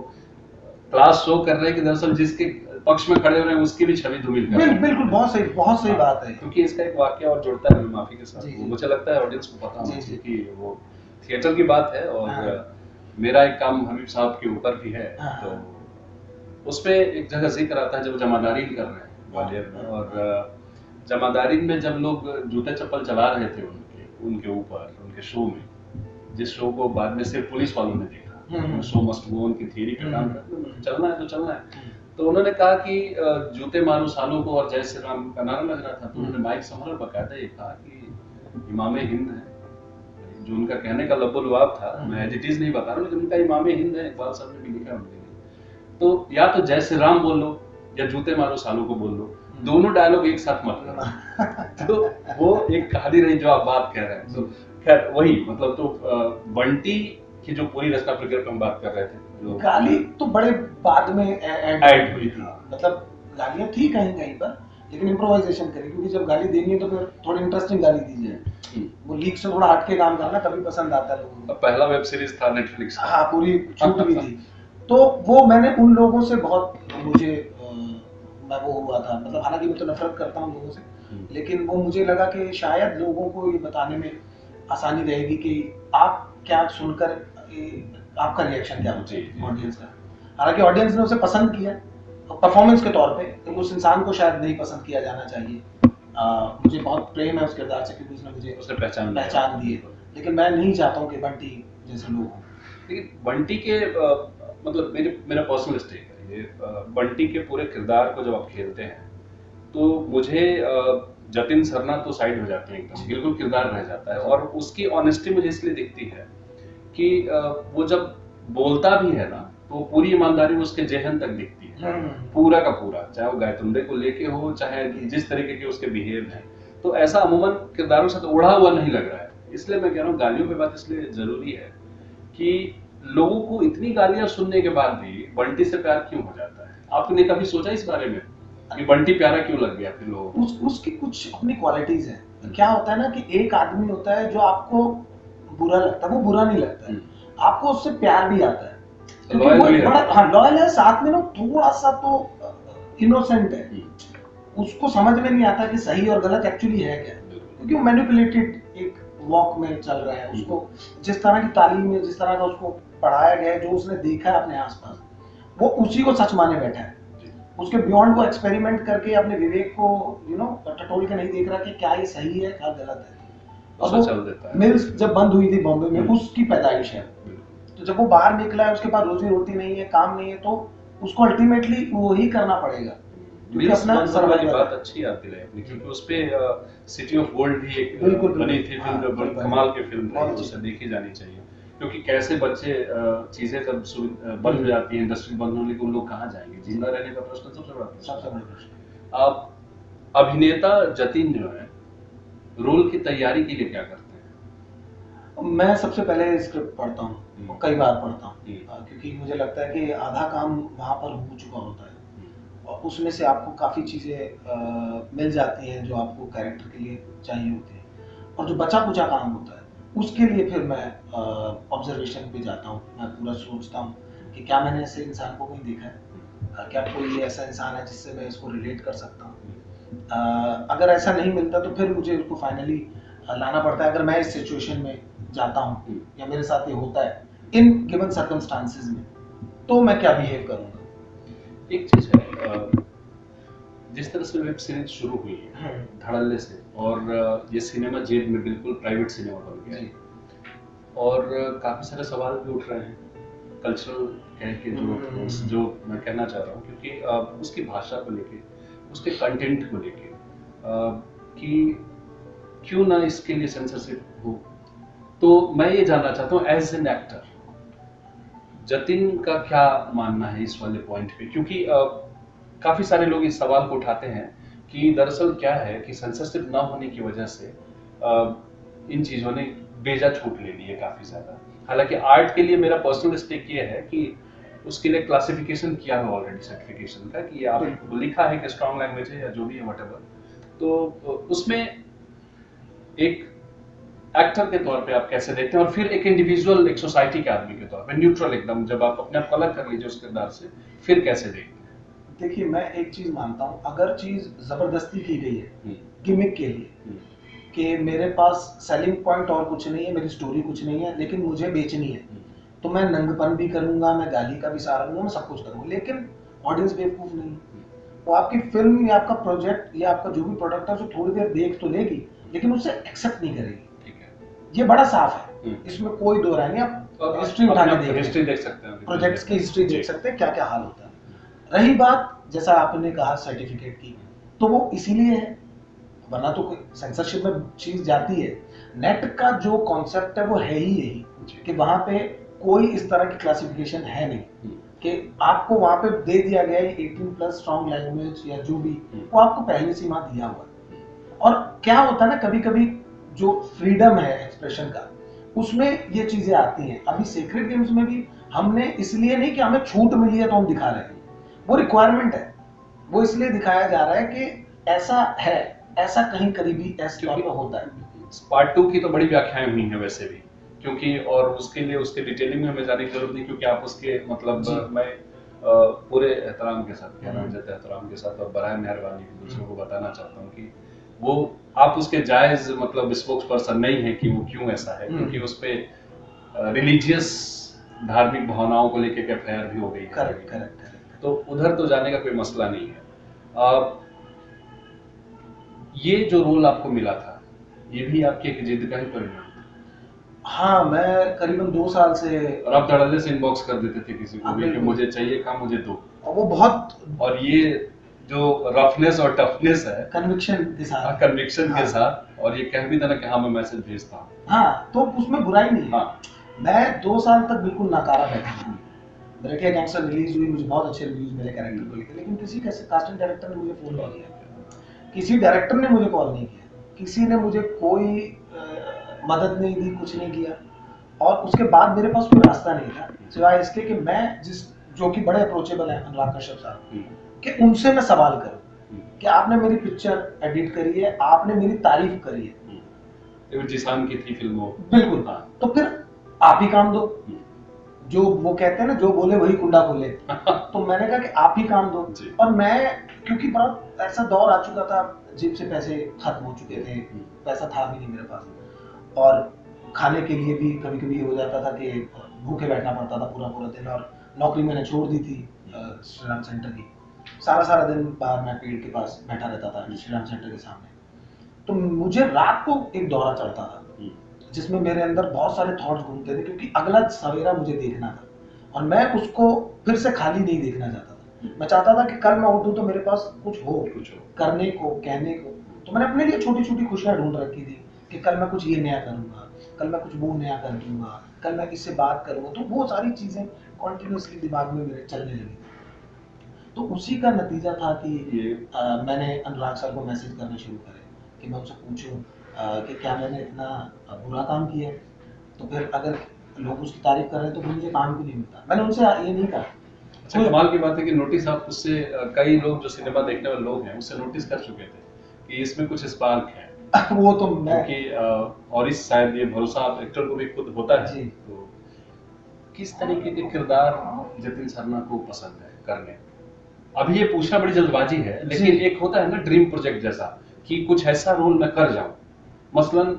क्लास शो कर रहे हैं कि दरअसल जिसके पक्ष में खड़े हो रहे हैं उसकी भी छवि धूमिल कर रहे हैं। बिल्कुल, बहुत सही बात है। क्योंकि इसका एक वाक्य और जुड़ता है माफी के साथ, वो मुझे लगता है ऑडियंस को पता होना चाहिए कि वो थिएटर की बात है और मेरा एक काम हबीब साहब के ऊपर भी है। तो उसपे एक जगह जिक्र आता है जब जमादारी कर रहे हैं ग्वालियर में, और जमादारी में जब लोग जूते चप्पल चला रहे थे उनके ऊपर उनके शो में, जिस शो को बाद में सिर्फ पुलिस वालों ने देखा, शो मस्ट गो ऑन की थियरी पे काम करते, चलना है तो चलना है। तो उन्होंने कहा कि जूते मारो सालों को और जय श्री राम का नारा लग रहा था, तो उन्होंने माइक संभाला बकायदा ये कहा कि इमाम हिंद है, जो उनका कहने का लब्बुलवाब था, मैं एज इट इज नहीं बता रहा हूँ, लेकिन उनका इमाम हिंद है, इकबाल साहब ने भी लिखा है उनके लिए। तो या तो जय श्री राम बोल लो या जूते मारो सालों को बोल लो, दोनों डायलॉग एक साथ मत करो। तो वो एक कहानी रही जो आप बात कह रहे हैं। तो खैर वही मतलब, तो बंटी की जो पूरी रचना प्रक्रिया पर हम बात कर रहे थे, जो गाली तो बड़े बाद में ऐड हुई थी, मतलब गालियां थी कहीं कहीं पर, लेकिन इम्प्रोवाइजेशन करी, क्योंकि जब गाली देनी है तो फिर थोड़ी इंटरेस्टिंग गाली दीजिए, वो लीक से थोड़ा हटके काम करना तभी पसंद आता है लोगों को। पहला वेब सीरीज था नेटफ्लिक्स का, हाँ, पूरी छूट भी थी। तो वो मैंने उन लोगों से बहुत, मुझे मैं वो हुआ था, मतलब हालांकि मैं तो नफरत करता हूँ लोगों से, लेकिन वो मुझे लगा कि शायद लोगों को ये बताने में आसानी रहेगी कि आप क्या सुनकर आपका रिएक्शन क्या होता है ऑडियंस का। हालांकि ऑडियंस ने उसे पसंद किया परफॉर्मेंस के तौर पे, तो उस इंसान को शायद नहीं पसंद किया जाना चाहिए। मुझे बहुत प्रेम है उस किरदार से, क्योंकि उसने मुझे पहचान दी है, लेकिन मैं नहीं चाहता हूँ कि बंटी जैसे लोग हों। लेकिन बंटी के मतलब मेरा पर्सनल स्टेक है ये, बंटी के पूरे किरदार को जब आप खेलते हैं तो मुझे जतिन सरना तो साइड हो जाते हैं एकदम, बिल्कुल किरदार रह जाता है, और उसकी ऑनेस्टी मुझे इसलिए दिखती है कि वो जब बोलता भी है ना तो पूरी ईमानदारी उसके जेहन तक दिखती है, पूरा का पूरा, चाहे वो गायतुंडे को लेके हो, चाहे जिस तरीके के उसके बिहेव है, तो ऐसा अमूमन किरदारों से तो उड़ा हुआ नहीं लग रहा है। इसलिए मैं कह रहा हूँ गालियों पे बात इसलिए जरूरी है कि लोगों को इतनी गालियां सुनने के बाद भी बंटी से प्यार क्यों हो जाता है। आपने कभी सोचा इस बारे में कि बंटी प्यारा क्यों लग गया फिर लोगों को? उसकी कुछ अपनी क्वालिटीज हैं। क्या होता है ना कि एक आदमी होता है जो आपको बुरा लगता है, वो बुरा नहीं लगता है, आपको उससे प्यार भी आता है, लॉयल है, साथ में ना थोड़ा सा तो इनोसेंट है, उसको समझ में नहीं आता कि सही और गलत एक्चुअली है क्या, क्योंकि वो मैनिपुलेटेड एक वॉक में चल रहा है। उसको जिस तरह की तालीम में, जिस तरह का उसको पढ़ाया गया है, जो उसने देखा है अपने आसपास, वो उसी को सच माने बैठा है। उसके बियॉन्ड वो एक्सपेरिमेंट करके अपने विवेक को टटोल के नहीं देख रहा कि क्या ये सही है क्या गलत है। और वो चल देता है। मिल्स जब बंद हुई थी बॉम्बे में, उसकी पैदाइश है, तो जब वो बाहर निकला है, उसके पास रोजी रोटी नहीं है, काम नहीं है, तो उसको अल्टीमेटली वो ही करना पड़ेगा। अपना वाली बात अच्छी याद दिलाई अपनी, क्योंकि उस पे सिटी ऑफ गोल्ड भी एक बनी थी फिल्म, कमाल की फिल्म थी, उसे देखी जानी चाहिए, क्योंकि कैसे बच्चे चीजें जब बंद हो जाती है, इंडस्ट्री बंद होने के, उन लोग कहाँ जाएंगे, जिंदा रहने का प्रश्न सबसे बड़ा प्रश्न। आप अभिनेता जतिन जो है, रोल की तैयारी के लिए क्या करते हैं? मैं सबसे पहले स्क्रिप्ट पढ़ता हूँ, कई बार पढ़ता हूँ, क्योंकि मुझे लगता है कि आधा काम वहाँ पर हो चुका होता है, और उसमें से आपको काफ़ी चीज़ें मिल जाती हैं जो आपको कैरेक्टर के लिए चाहिए होती है, और जो बचा कुचा काम होता है उसके लिए फिर मैं ऑब्जर्वेशन पे जाता हूँ। मैं पूरा सोचता हूँ कि क्या मैंने ऐसे इंसान को कहीं देखा है, क्या कोई ऐसा इंसान है जिससे मैं इसको रिलेट कर सकता हूँ। अगर ऐसा नहीं मिलता तो फिर मुझे उसको फाइनली लाना पड़ता है। अगर मैं इस सिचुएशन में जाता हूँ या मेरे साथ ये होता है इन गिवन सर्कमस्टांसेस में, तो मैं क्या बिहेव करूँगा। एक चीज है, जिस तरह से वेब सीरीज शुरू हुई है धड़ल्ले से, और ये सिनेमा जेब में बिल्कुल प्राइवेट सिनेमा बन गया है, और काफी सारे सवाल भी उठ रहे हैं कल्चरल कह के, जो मैं कहना चाह रहा हूँ, क्योंकि उसकी भाषा को लेके, उसके कंटेंट को लेके, कि क्यों ना इसके लिए सेंसरशिप हो। तो मैं ये जानना चाहता हूँ एज एन एक्टर जतिन का क्या मानना है इस वाले पॉइंट पे, क्योंकि काफी सारे लोग इस सवाल को उठाते हैं कि दरअसल क्या है कि सेंसरशिप ना होने की वजह से इन चीजों ने बेजा छूट ले ली है काफी ज्यादा। हालांकि आर्ट के लिए मेरा पर्सनल स्टेक ये है कि उसके लिए क्लासिफिकेशन किया है ऑलरेडी सर्टिफिकेशन का कि आप लिखा है कि स्ट्रांग लैंग्वेज है या जो भी है व्हाटएवर, तो उसमें एक एक्टर के तौर पे आप कैसे देखते हैं और फिर एक इंडिविजुअल, एक सोसाइटी के आदमी के तौर पे न्यूट्रल एकदम, जब आप अपने आप को अलग कर लीजिए उस किरदार से, फिर कैसे देखते हैं? देखिए, मैं एक चीज मानता हूँ, अगर चीज जबरदस्ती की गई है गिमिक के लिए कि मेरे पास सेलिंग पॉइंट और कुछ नहीं है, मेरी स्टोरी कुछ नहीं है, लेकिन मुझे बेचनी है, तो मैं नंगपन भी करूंगा, मैं गाली का भी सहारा लूंगा, मैं सब कुछ करूंगा, लेकिन ऑडियंस बेवकूफ नहीं है। वो आपकी फिल्म या आपका प्रोजेक्ट या आपका जो भी प्रोडक्ट है उसे थोड़ी देर देख तो लेगी, लेकिन उसे एक्सेप्ट नहीं करेगी। ये बड़ा साफ है, इसमें कोई दो राय नहीं। आप हिस्ट्री उठा के हिस्ट्री देख सकते हैं, प्रोजेक्ट्स की हिस्ट्री देख सकते हैं, क्या क्या हाल होता है। रही बात जैसा आपने कहा सर्टिफिकेट की, तो वो इसीलिए है, वरना तो सेंसरशिप में चीज जाती है। नेट का जो कॉन्सेप्ट है वो है ही यही कि वहां पे कोई इस तरह की क्लासिफिकेशन है नहीं कि आपको वहां पे दे दिया गया है 18+ स्ट्रॉन्ग लैंग्वेज या जो भी, वो आपको पहले से वहां दिया हुआ। और क्या होता है ना, कभी कभी जो फ्रीडम है एक्सप्रेशन का, उसमें ये चीजें आती हैं। अभी सीक्रेट गेम्स में भी हमने इसलिए नहीं कि हमें छूट मिली है तो हम दिखा रहे हैं, वो रिक्वायरमेंट है, वो इसलिए दिखाया जा रहा है कि ऐसा है, ऐसा कहीं करीबी ऐसा होता है। पार्ट 2 की तो बड़ी व्याख्याएं हुई हैं वैसे भी, क्योंकि और उसके लिए उसके डिटेलिंग में हमें जाने की जरूरत नहीं, क्योंकि आप उसके मतलब मैं पूरे एहतराम के साथ, एहतराम के साथ और बराए मेहरबानी दूसरों को बताना चाहता हूँ कि वो आप उसके जायज मतलब स्पोक्स पर्सन नहीं है कि वो क्यों ऐसा है, क्योंकि उस पे रिलीजियस धार्मिक भावनाओं को लेकर के एफआईआर भी हो गई है। करेक्ट। तो उधर तो जाने का कोई मसला नहीं है। ये जो रोल आपको मिला था, ये भी आपकी एक जिद का ही परिणाम? हाँ, मैं करीबन 2 साल से, और आप धड़ल्ले से इनबॉक्स कर देते थे किसी को भी कि मुझे चाहिए काम, मुझे दो, और वो बहुत, और ये जो रफनेस और टफनेस है कन्विक्शन के साथ, के साथ, और ये कह भी देना कि हाँ मैं मैसेज भेजता हूँ, हाँ, तो उसमें बुराई नहीं है। हाँ। मैं 2 साल तक बिल्कुल नाकारा बैठा, ब्रेकिया गैंगस्टर रिलीज हुई, मुझे बहुत अच्छे रिव्यूज मिले कैरेक्टर को लेकर, लेकिन किसी कास्टिंग डायरेक्टर ने मुझे फोन नहीं किया, किसी डायरेक्टर ने मुझे कॉल नहीं किया, किसी ने मुझे कोई मदद नहीं दी, कुछ नहीं किया। और उसके बाद मेरे पास कोई रास्ता नहीं था सिवाय इसके कि मैं जो कि बड़े अप्रोचेबल है अनुराग कश्यप साहब, कि उनसे मैं सवाल करूं कि आपने मेरी पिक्चर एडिट करी है, आपने मेरी तारीफ करी है, जिसान की थी फिल्मों, बिल्कुल, तो फिर आप ही काम दो। जो वो कहते हैं ना, जो बोले वही कुंडा खोले। तो मैंने कहा कि आप ही काम दो। और मैं, क्योंकि बहुत ऐसा दौर आ चुका था, जेब से पैसे खत्म हो चुके थे, पैसा था भी नहीं मेरे पास, और खाने के लिए भी कभी कभी हो जाता था कि भूखे बैठना पड़ता था पूरा पूरा दिन, और नौकरी मैंने छोड़ दी थी श्री राम सेंटर की। सारा दिन बाहर मैं पेड़ के पास बैठा रहता था श्री राम सेंटर के सामने। तो मुझे रात को एक दौरा चढ़ता था जिसमें मेरे अंदर बहुत सारे थॉट्स घूमते थे, क्योंकि अगला सवेरा मुझे देखना था और मैं उसको फिर से खाली नहीं देखना चाहता था। मैं चाहता था कि कल मैं उठूं तो मेरे पास कुछ हो करने को, कहने को। तो मैंने अपने लिए छोटी छोटी खुशियां ढूंढ रखी थी कि कल मैं कुछ ये नया करूंगा, कल मैं कुछ वो नया कर दूंगा, कल मैं किससे बात करूंगा। तो वो सारी चीजें कॉन्टिन्यूसली दिमाग में मेरे चलने लगी। तो उसी का नतीजा था कि मैंने अनुराग सर को मैसेज करने शुरू करे कि मैं उनसे पूछूं कि क्या मैंने इतना बुरा काम किया है, तो फिर अगर लोग उसकी तारीफ कर रहे हैं तो फिर मुझे काम क्यों नहीं मिलता। मैंने उनसे ये नहीं कहा। अच्छा, कमाल की बात है कि नोटिस आप उससे, कई लोग जो सिनेमा देखने वाले लोग हैं उससे नोटिस कर चुके थे कि इसमें कुछ स्पार्क है। वो तो मैं, क्योंकि और इस शायद ये भरोसा आप एक्टर को भी खुद होता है जी। तो किस तरीके के किरदार जतिन शर्मा को पसंद है करने? अभी ये पूछना बड़ी जल्दबाजी है, लेकिन एक होता है ना ड्रीम प्रोजेक्ट जैसा कि कुछ ऐसा रोल मैं कर जाऊं। मसलन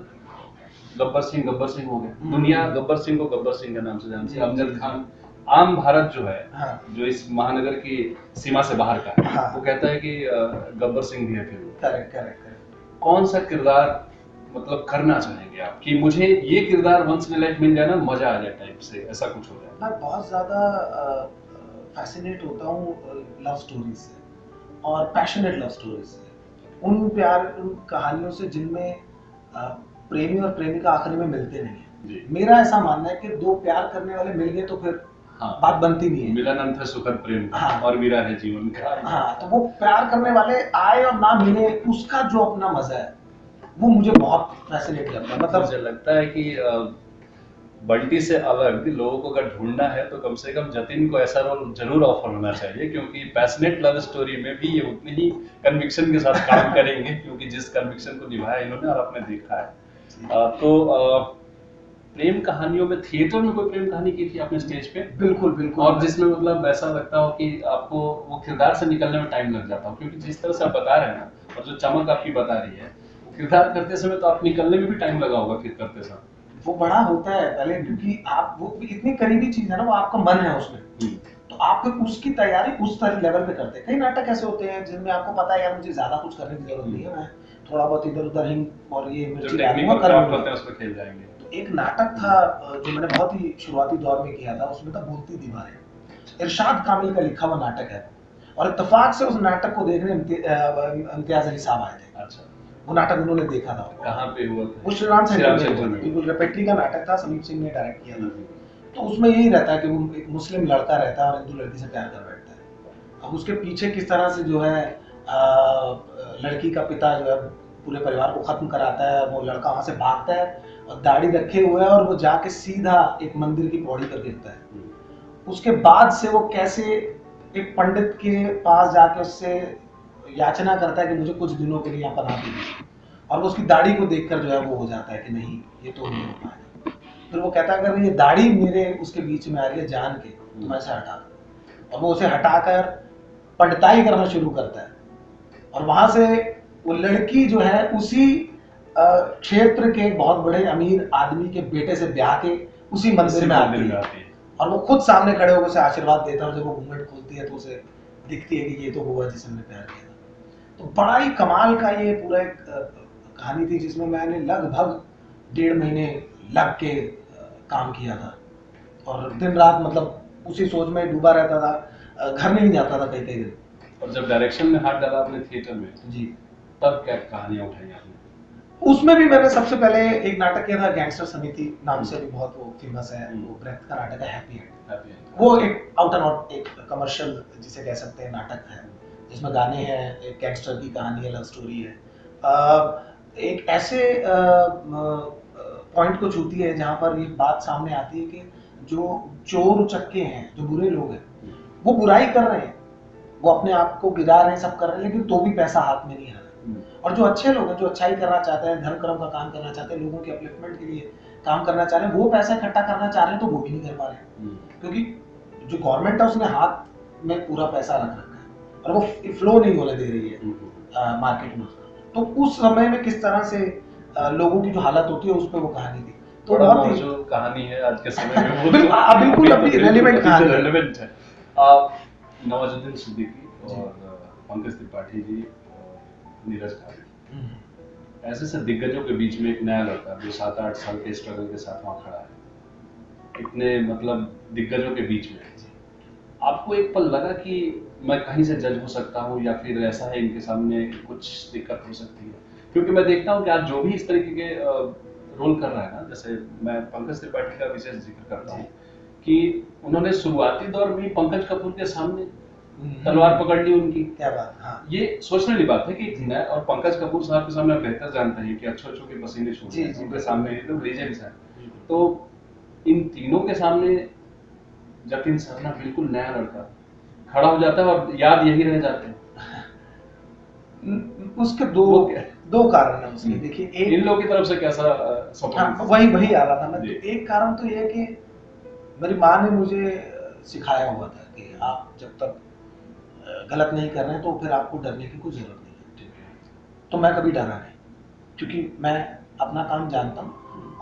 गब्बर सिंह हो गए, दुनिया गब्बर सिंह को गब्बर सिंह के नाम से जानती है। अमजद खान, आम भारत जो है, जो इस महानगर की सीमा से बाहर का है, वो कहता है कि गब्बर सिंह भी है फिल्म। करेक्ट। कौन सा किरदार मतलब करना चाहेंगे आप कि मुझे ये किरदार वंस इन लाइफ मिल जाए ना, मजा आ जाए टाइप से, ऐसा कुछ हो जाए? मैं बहुत ज्यादा फैसिनेट होता हूँ लव स्टोरीज से, और पैशनेट लव स्टोरीज से, उन कहानियों से जिनमें प्रेमी और प्रेमिका आखिरी में मिलते नहीं है। मेरा ऐसा मानना है कि दो प्यार करने वाले मिल गए तो फिर बात बनती नहीं है। मिलन अंत है सुखद प्रेम का, और वीरा है जीवन का। तो वो प्यार करने वाले आए और ना मिले, उसका जो अपना मजा है वो मुझे बहुत फैसिनेट करता है। मतलब मुझे लगता है कि बंटी से अलग लोगों को अगर ढूंढना है तो कम से कम जतिन को ऐसा रोल जरूर ऑफर होना चाहिए, क्योंकि पैशनेट लव स्टोरी में भी ये उतनी ही कन्विक्शन के साथ काम करेंगे, क्योंकि जिस कन्विक्शन को निभाया इन्होंने और आपने देखा है। प्रेम कहानियों में, थिएटर में कोई प्रेम कहानी की थी आपने स्टेज पे? बिल्कुल बिल्कुल। और जिसमें मतलब ऐसा लगता हो कि आपको वो किरदार से निकलने में टाइम लग जाता हो, क्योंकि जिस तरह से आप बता रहे हैं ना, और जो चमक आपकी बता रही है, किरदार करते समय तो आप निकलने में भी टाइम लगा होगा फिर करते समय। वो बड़ा होता है पहले, क्योंकि आप वो इतनी करीबी चीज है ना, वो आपका मन है उसमें, तो आप फिर उसकी तैयारी उस तरह लेवल पे करते हैं। कई नाटक ऐसे होते हैं जिनमें आपको पता है यार मुझे ज्यादा कुछ करने की जरूरत नहीं है, मैं थोड़ा बहुत इधर उधर हिंग और ये मिर्ची डालूंगा कर लूंगा, उसमें खेल जाएंगे। तो एक नाटक था जो मैंने बहुत ही शुरुआती दौर में किया था, उसमें था बोलती दीवारें। इरशाद कामिल का लिखा हुआ नाटक है, और इत्तेफाक से उस नाटक को देखने इम्तियाज अली साहब आए थे। अच्छा, वो नाटक उन्होंने देखा था। कहाँ पे हुआ था? वो श्री राम सेंटर में, बिल्कुल रेपेट्री का नाटक था, समीप सिंह ने डायरेक्ट किया था। तो उसमें यही रहता है कि वो एक मुस्लिम लड़का रहता है और हिंदू लड़की से प्यार कर बैठता है। अब उसके पीछे किस तरह से जो है लड़की का पिता जो है पूरे परिवार को खत्म कराता है, वो लड़का वहां से भागता है और दाढ़ी रखे हुए है और वो जाके सीधा एक मंदिर की पौड़ी पर गिरता है। उसके बाद से वो कैसे एक पंडित के पास जाके उससे याचना करता है कि मुझे कुछ दिनों के लिए यहाँ पनाह दीजिए, और वो उसकी दाढ़ी को देखकर जो है वो हो जाता है कि नहीं ये तो नहीं हो पाएगा। फिर वो कहता है अगर ये दाढ़ी मेरे उसके बीच में आ रही है जान के, तो मैं इसे हटा दूं, और वो उसे हटाकर पंडिताई करना शुरू करता है। और वहां से वो लड़की जो है उसी क्षेत्र के बहुत बड़े अमीर आदमी के बेटे से ब्याह के उसी मंदिर में आती है, और वो खुद सामने खड़े होकर उसे आशीर्वाद देता है, और जब वो घूंघट खोलती है तो उसे दिखती है कि ये तो हुआ जिसे हमने प्यार किया था। तो बड़ा ही कमाल का ये पूरा एक कहानी थी, जिसमें मैंने लगभग 1.5 महीने लग के काम किया था, और दिन रात मतलब उसी सोच में डूबा रहता था, घर नहीं जाता था कई दिन। और जब डायरेक्शन में हाथ डाला आपने थिएटर में जी, तब क्या कहानियां उठाई आपने? उसमें भी मैंने सबसे पहले एक नाटक किया था, गैंगस्टर समिति नाम से भी बहुत वो फेमस है, वो ब्रेख्त का नाटक है, हैप्पी एंड। वो एक आउट एंड आउट एक कमर्शियल जिसे कह सकते हैं नाटक है, जिसमें गाने हैं, एक गैंगस्टर की कहानी है, लव स्टोरी है, एक ऐसे पॉइंट को छूती है जहां पर ये बात सामने आती है कि जो चोर उचक्के हैं, जो बुरे लोग हैं, वो बुराई कर रहे हैं, वो अपने आप को गिरा रहे हैं, सब कर रहे हैं, लेकिन तो भी पैसा हाथ में नहीं आ रहा। और जो अच्छे लोग हैं, जो अच्छाई करना चाहते हैं, धर्म कर्म का काम करना चाहते हैं, लोगों के अपलिफ्टमेंट के लिए काम करना चाह रहे हैं, वो पैसा इकट्ठा करना चाह रहे हैं तो वो भी नहीं कर पा रहे हैं, क्योंकि जो गवर्नमेंट है उसने हाथ में पूरा पैसा रख रखा है और वो फ्लो नहीं होने दे रही है मार्केट में। तो उस समय में किस तरह से लोगों की जो हालत होती है उस पर वो कहानी थी। तो बहुत ही जो कहानी है आज के समय में वो बिल्कुल अभी रेलेवेंट कहानी है, रेलेवेंट है। नवाजुद्दीन सिद्दीकी और पंकज त्रिपाठी जी, नीरज ठाकुर, ऐसे से दिग्गजों के बीच में एक नया लड़का जो 7-8 साल के स्ट्रगल के साथ वहाँ खड़ा है, इतने मतलब दिग्गजों के बीच में, आपको एक पल लगा कि मैं कहीं से जज हो सकता हूँ या फिर ऐसा है इनके सामने कुछ दिक्कत हो सकती है? क्योंकि मैं देखता हूँ कि आज जो भी इस तरीके के रोल कर रहा है ना, जैसे मैं पंकज त्रिपाठी का विशेष जिक्र करता हूँ कि उन्होंने शुरुआती दौर में पंकज कपूर के सामने तलवार पकड़ ली उनकी। क्या बात, हाँ। ये सोचने वाली बात है कि और पंकज कपूर साहब के सामने आप बेहतर जानते हैं कि अच्छों के पसीने छूट हैं, उनके सामने एकदम लीजेंड्स हैं। तो इन तीनों के सामने जतिन सरना बिल्कुल नया लड़का खड़ा हो जाता है और याद यही रह जाते हैं। उसके दो कारण है उसके। देखिए, एक इन लोगों की तरफ से कैसा सपोर्ट? वही आ रहा था मैं। तो एक कारण तो ये है कि मेरी माँ ने मुझे सिखाया हुआ था कि आप जब तक गलत नहीं कर रहे हैं तो फिर आपको डरने की कोई जरूरत नहीं है। तो मैं कभी डरा नहीं, क्योंकि मैं अपना काम जानता हूँ,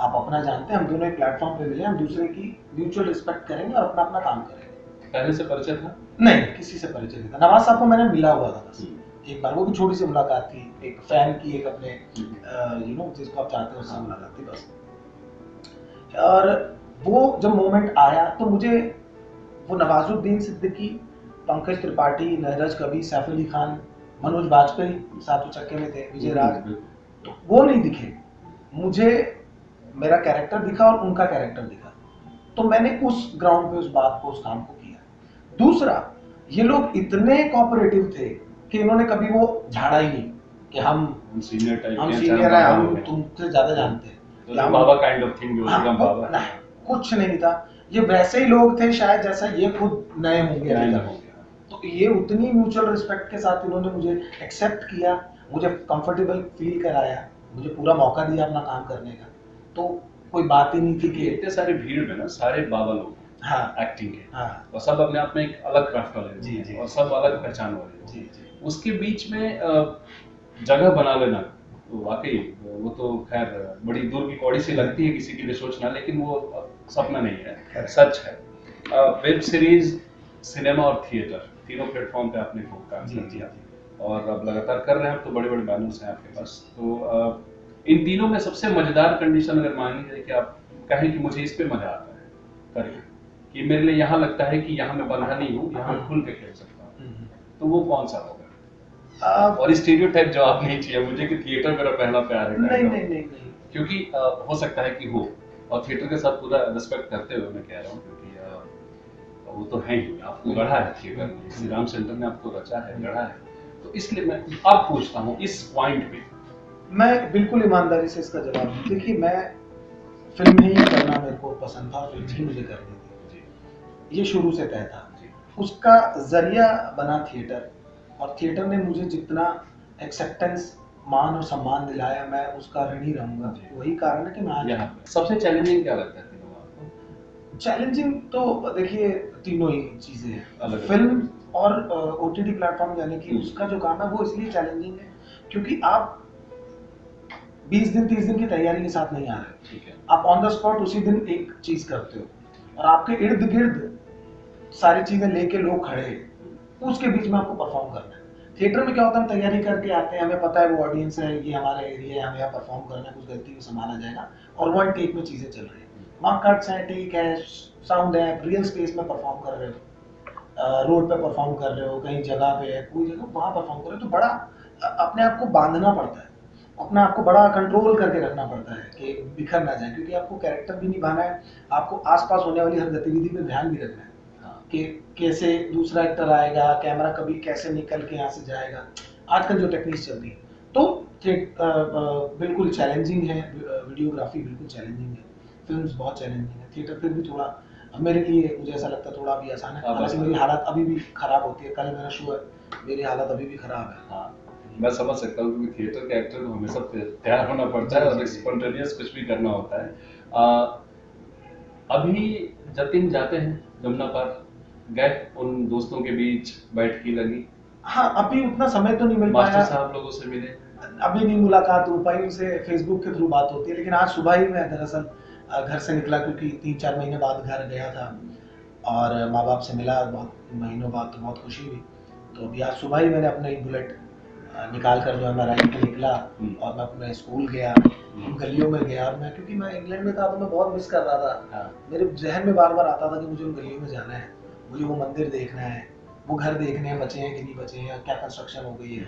आप अपना जानते हैं, हम दोनों एक प्लेटफॉर्म पे मिले, हम दूसरे की म्यूचुअल रिस्पेक्ट करेंगे और अपना अपना काम करेंगे। पहले से परिचय था? नहीं, किसी से परिचय नहीं था। नवाज साहब को मैंने मिला हुआ था बस एक बार, वो भी छोटी सी मुलाकात थी, एक फैन की, एक अपने जिसको आप चाहते हैं उससे मुलाकात थी बस। और वो जब मोमेंट आया तो मुझे वो नवाजुद्दीन सिद्दीकी, पंकज त्रिपाठी, नीरज कवि, सैफ अली खान, मनोज बाजपेयी सातों चक्के में थे, विजय राज, तो वो नहीं दिखे मुझे। मेरा कैरेक्टर दिखा और उनका कैरेक्टर दिखा, तो मैंने उस ग्राउंड पे उस बात को, उस काम को किया। दूसरा, ये लोग इतने कोऑपरेटिव थे कि इन्होंने कभी वो झाड़ा ही नहीं कि हम सीनियर हैं, हम तुमसे ज्यादा जानते हैं, बाबा काइंड ऑफ थिंग, जो बाबा कुछ नहीं था। ये वैसे ही लोग थे शायद जैसा ये खुद नए होंगे नए अभी न तक। हो गया। तो ये उतनी म्यूचुअल रिस्पेक्ट के साथ इन्होंने मुझे एक्सेप्ट किया, मुझे कंफर्टेबल फील कराया, मुझे पूरा मौका दिया अपना काम करने का। तो कोई बात ही नहीं थी कि इतने सारे भीड़ में ना सारे बाबा लोग हाँ एक्टिंग के, हाँ और सब अपने आप में एक अलग क्राफ्ट वाले लोग जी, हैं, जी, और सब अलग पहचान वाले लोग जी हैं। जी उसके बीच में जगह बना लेना, तो वाकई वो तो खैर बड़ी दूर की कौड़ी सी लगती है किसी के लिए सोचना, लेकिन वो सपना नहीं है, सच है। वेब सीरीज, सिनेमा और थिएटर, तीनों प्लेटफॉर्म पे आपने खूब काम जी कर जी दिया, और अब लगातार कर रहे हैं। अब तो बड़े बड़े बैनर्स हैं आपके पास। तो इन तीनों में सबसे मजेदार कंडीशन अगर मान लीजिए कि आप कहें कि मुझे इस पे मजा आता है करके, कि मेरे लिए यहाँ लगता है कि यहाँ मैं बंधा नहीं हूँ, यहाँ मैं खुल के खेल सकता हूँ, तो वो कौन सा होगा? और स्टीरियोटाइप जवाब नहीं चाहिए मुझे कि थिएटर मेरा पहला प्यार है, नहीं नहीं नहीं नहीं क्योंकि हो सकता है कि हो, और थिएटर के साथ पूरा रिस्पेक्ट करते हुए मैं कह रहा हूँ, क्योंकि वो तो है ही, आपको गढ़ा है थिएटर में, श्री राम सेंटर ने आपको रचा है, गढ़ा है। तो इसलिए मैं अब पूछता हूँ इस पॉइंट पे। मैं बिल्कुल ईमानदारी से इसका जवाब दूं। देखिए, मैं फिल्म ही करना मेरे को पसंद था, फिल्म ही मुझे करनी थी, ये शुरू से तय था। उसका जरिया बना थिएटर, और थिएटर ने मुझे जितना एक्सेप्टेंस, मान और सम्मान दिलाया, मैं उसका ऋणी रहूंगा। वही कारण है कि मैं यहाँ पे सबसे चैलेंजिंग क्या लगता है तीनों आपको? चैलेंजिंग तो देखिए तीनों ही चीजें हैं, अलग फिल्म और ओटीटी प्लेटफॉर्म, यानी कि उसका जो काम है वो इसलिए चैलेंजिंग है क्योंकि आप 20 दिन 30 दिन की तैयारी के साथ नहीं आ रहे। ठीक है, आप ऑन द स्पॉट उसी दिन एक चीज करते हो, और आपके इर्द गिर्द सारी चीजें लेके लोग खड़े हैं, उसके बीच में आपको परफॉर्म करना है। थिएटर में क्या होता है, हम तैयारी करके आते हैं, हमें पता है वो ऑडियंस है, ये हमारा एरिया है, हमें यहाँ परफॉर्म करना है, कुछ गलती को संभाला जाएगा, और वन टेक में चीजें चल रही है, वहाँ कट्स हैं, टेक है, साउंड है, रियल स्पेस में परफॉर्म कर रहे हो, रोड पे परफॉर्म कर रहे हो, कहीं जगह पे है, कोई जगह वहाँ परफॉर्म कर रहे हो, तो बड़ा अपने आप को बांधना पड़ता है, अपने आप को बड़ा कंट्रोल करके रखना पड़ता है कि बिखर ना जाए, क्योंकि आपको कैरेक्टर भी निभाना है, आपको आसपास होने वाली हर गतिविधि पे ध्यान भी रखना है कि कैसे दूसरा एक्टर आएगा, कैमरा कभी कैसे निकल के यहाँ से जाएगा, आजकल जो टेक्निक्स चल रही है। तो बिल्कुल चैलेंजिंग है, वीडियोग्राफी बिल्कुल चैलेंजिंग है, फिल्म्स बहुत चैलेंजिंग है, थिएटर फिर भी थोड़ा मेरे लिए, मुझे ऐसा लगता है थोड़ा भी आसान है। हालांकि मेरी हालत अभी भी खराब होती है, कल मेरा शो है, मेरी हालत अभी भी खराब है। हाँ, मैं समझ सकता हूँ, क्योंकि थिएटर के एक्टर को हमेशा तैयार होना पड़ता है और स्पॉन्टेनियस कुछ भी करना होता है। अभी जतिन जाते हैं जमुना पार, गए उन दोस्तों के बीच बैठ की लगी? हाँ, अभी उतना समय तो नहीं मिल मास्टर पाया, साहब लोगों से मिले? अभी नहीं मुलाकात हो पाई उनसे, फेसबुक के थ्रू बात होती है, लेकिन आज सुबह ही मैं दरअसल घर से निकला, क्योंकि 3-4 महीने बाद घर गया था, और माँ बाप से मिला बहुत महीनों बाद, तो बहुत खुशी हुई। तो अभी आज सुबह ही मैंने अपना ही बुलेट निकाल कर जो है मैं राइड पे निकला, और मैं अपने स्कूल गया, गलियों में गया, और मैं क्योंकि मैं इंग्लैंड में था तो मैं बहुत मिस कर रहा था, मेरे जहन में बार बार आता था कि मुझे उन गलियों में जाना है, मुझे वो मंदिर देखना है, वो घर देखने हैं, बचे हैं कि नहीं बचे हैं, क्या कंस्ट्रक्शन हो गई है,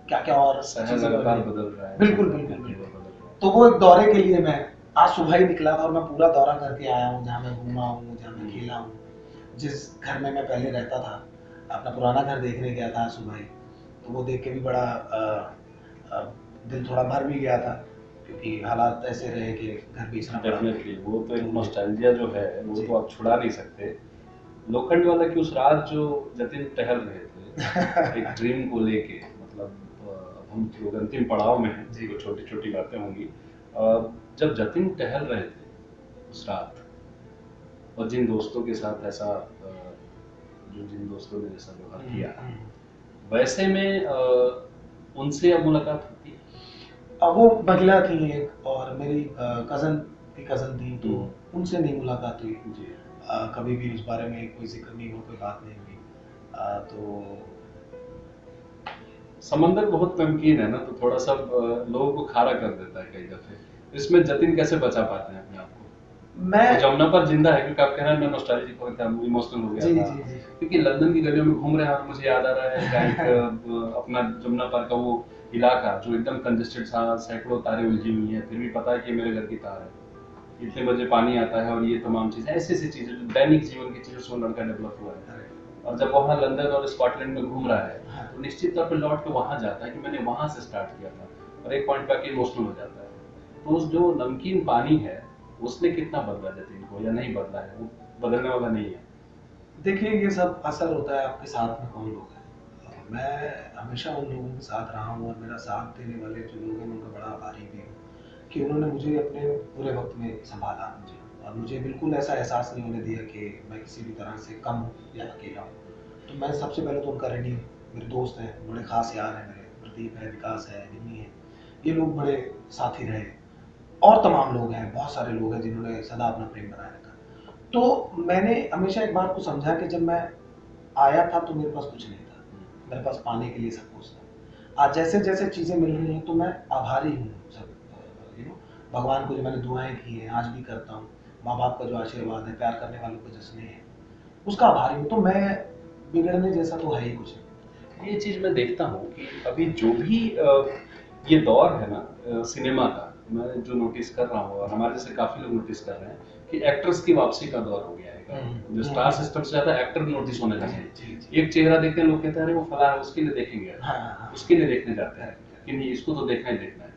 क्या क्या और शहर लगातार बदल रहा है। बिल्कुल बिल्कुल बिल्कुल। तो वो एक दौरे के लिए मैं आज सुबह ही निकला था, और मैं पूरा दौरा करके आया हूँ, जहाँ मैं घूमा हूँ, जहाँ मैं खेला हूँ, जिस घर में मैं पहले रहता था, अपना पुराना घर देखने गया था सुबह ही। तो वो देख के भी बड़ा दिल थोड़ा भर भी गया था, क्योंकि हालात ऐसे रहे कि घर बेचना पड़ा। डेफिनेटली वो तो एक नॉस्टैल्जिया जो है वो तो आप छुड़ा नहीं सकते। लोखंड वाला की उस रात जो जतिन टहल रहे थे एक ड्रीम को लेके, मतलब अब हम लोग अंतिम पड़ाव में हैं, जो छोटी छोटी बातें होंगी, जब जतिन टहल रहे थे उस रात, और जिन दोस्तों के साथ ऐसा जिन दोस्तों ने जैसा व्यवहार किया, वैसे में उनसे अब मुलाकात होती है? अब वो महिला थी एक, और मेरी कजन की कजन थी, तो उनसे नहीं मुलाकात हुई जी। कभी भी उस बारे में कोई जिक्र नहीं हुआ, कोई बात नहीं हुई। तो समंदर बहुत नमकीन है ना, तो थोड़ा सा लोगों को खारा कर देता है कई दफे। इसमें जतिन कैसे बचा पाते हैं अपने आप को? मैं तो जमुना पर जिंदा है, क्योंकि आप कह रहे हैं मैं नॉस्टैल्जिक हो गया था, इमोशनल हो गया जी, था जी, जी। क्योंकि लंदन की गलियों में घूम रहे हैं, और मुझे याद आ रहा है एक अपना जमुना पार का वो इलाका जो एकदम कंजेस्टेड था, सैकड़ों तारें उलझी हुई हैं, फिर भी पता है कि मेरे घर की तार है, इतने बजे पानी आता है, और ये तमाम चीजें, ऐसी ऐसी चीजें जो दैनिक जीवन की चीजों से वो लड़का डेवलप हुआ है। और जब वहाँ लंदन और स्कॉटलैंड में घूम रहा है, तो निश्चित तौर पर लौट के वहाँ जाता है कि मैंने वहाँ से स्टार्ट किया था, और एक पॉइंट पे आके इमोशनल हो जाता है। तो उस जो नमकीन पानी है उसने कितना बदला जतिन को या नहीं बदला है, वो बदलने वाला नहीं है? देखिए ये सब असर होता है आपके साथ में कौन लोग हैं। मैं हमेशा उन लोगों के साथ रहा हूँ और मेरा साथ देने वाले जो लोग हैं मैं उनका बड़ा आभारी भी हूँ कि उन्होंने मुझे अपने बुरे वक्त में संभाला और मुझे बिल्कुल ऐसा एहसास नहीं होने दिया कि मैं किसी भी तरह से कम हूँ या अकेला हूँ। तो मैं सबसे पहले तो उनका ऋणी हूँ। मेरे दोस्त हैं, बड़े खास यार हैं मेरे, प्रदीप है, विकास है, निम्मी है, ये लोग बड़े साथी रहे और तमाम लोग हैं, बहुत सारे लोग हैं जिन्होंने सदा अपना प्रेम बनाए रखा। तो मैंने हमेशा एक बात को समझा कि जब मैं आया था तो मेरे पास कुछ नहीं था, मेरे पास पाने के लिए सब कुछ था। आज जैसे जैसे चीज़ें मिल रही हैं तो मैं आभारी हूँ सब, यू नो, भगवान को जो मैंने दुआएं की हैं आज भी करता हूँ, माँ बाप का जो आशीर्वाद है, प्यार करने वालों का जो स्नेह है, उसका आभारी हूँ। तो मैं बिगड़ने जैसा तो है ही कुछ नहीं। ये चीज मैं देखता हूँ कि अभी जो भी ये दौर है ना सिनेमा का, मैं जो नोटिस कर रहा हूँ और हमारे जैसे काफी लोग नोटिस कर रहे हैं कि एक्टर्स की वापसी का दौर हो गया है। जो स्टार सिस्टम से ज्यादा एक्टर नोटिस होने लगे हैं। एक चेहरा देखते हैं लोग कहते हैं अरे वो फला है, उसके लिए देखेंगे, उसके लिए देखने जाते हैं कि नहीं इसको तो देखना ही देखना है,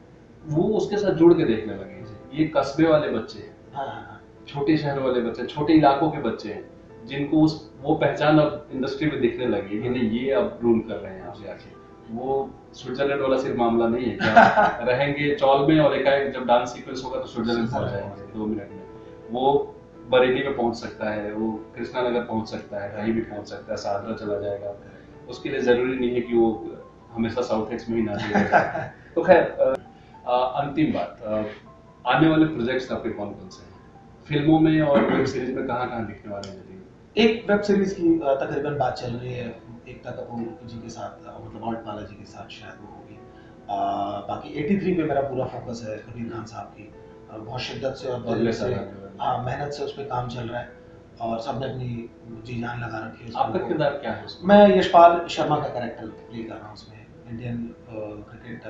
वो उसके साथ जुड़ के देखने लगे। ये कस्बे वाले बच्चे हैं, छोटे शहर वाले बच्चे, छोटे इलाकों के बच्चे हैं, जिनको उस वो पहचान अब इंडस्ट्री में दिखने लगी है कि नहीं ये अब रूल कर रहे हैं आपसे आके। वो स्विट्जरलैंड वाला सिर्फ मामला नहीं है क्या रहेंगे चौल में और एकाएक जब डांस सीक्वेंस होगा तो स्विट्जरलैंड पहुंच जाएंगे 2 मिनट में। वो बरेली में पहुंच सकता है, वो कृष्णा नगर पहुंच सकता है, कहीं भी पहुंच सकता है, सादरा चला जाएगा। उसके लिए जरूरी नहीं है कि वो हमेशा साउथ एक्स में ही नाचेगा। तो खैर अंतिम बात, आने वाले प्रोजेक्ट्स आपके कौन कौन से हैं? फिल्मों में और वेब सीरीज में कहाँ दिखने वाले हैं? एक वेब सीरीज की तकरीबन बात चल रही है एकता कपूर जी के साथ, मतलब ऑल्ट बालाजी के साथ शायद वो होगी। बाकी 83 पे मेरा पूरा फोकस है, कबीर खान साहब की, बहुत शिद्दत से और दिल से मेहनत से उस पर काम चल रहा है और सबने अपनी जी जान लगा रखी है। आपका किरदार क्या है उसमें? मैं यशपाल शर्मा का कैरेक्टर प्ले कर रहा हूँ उसमें, Indian cricket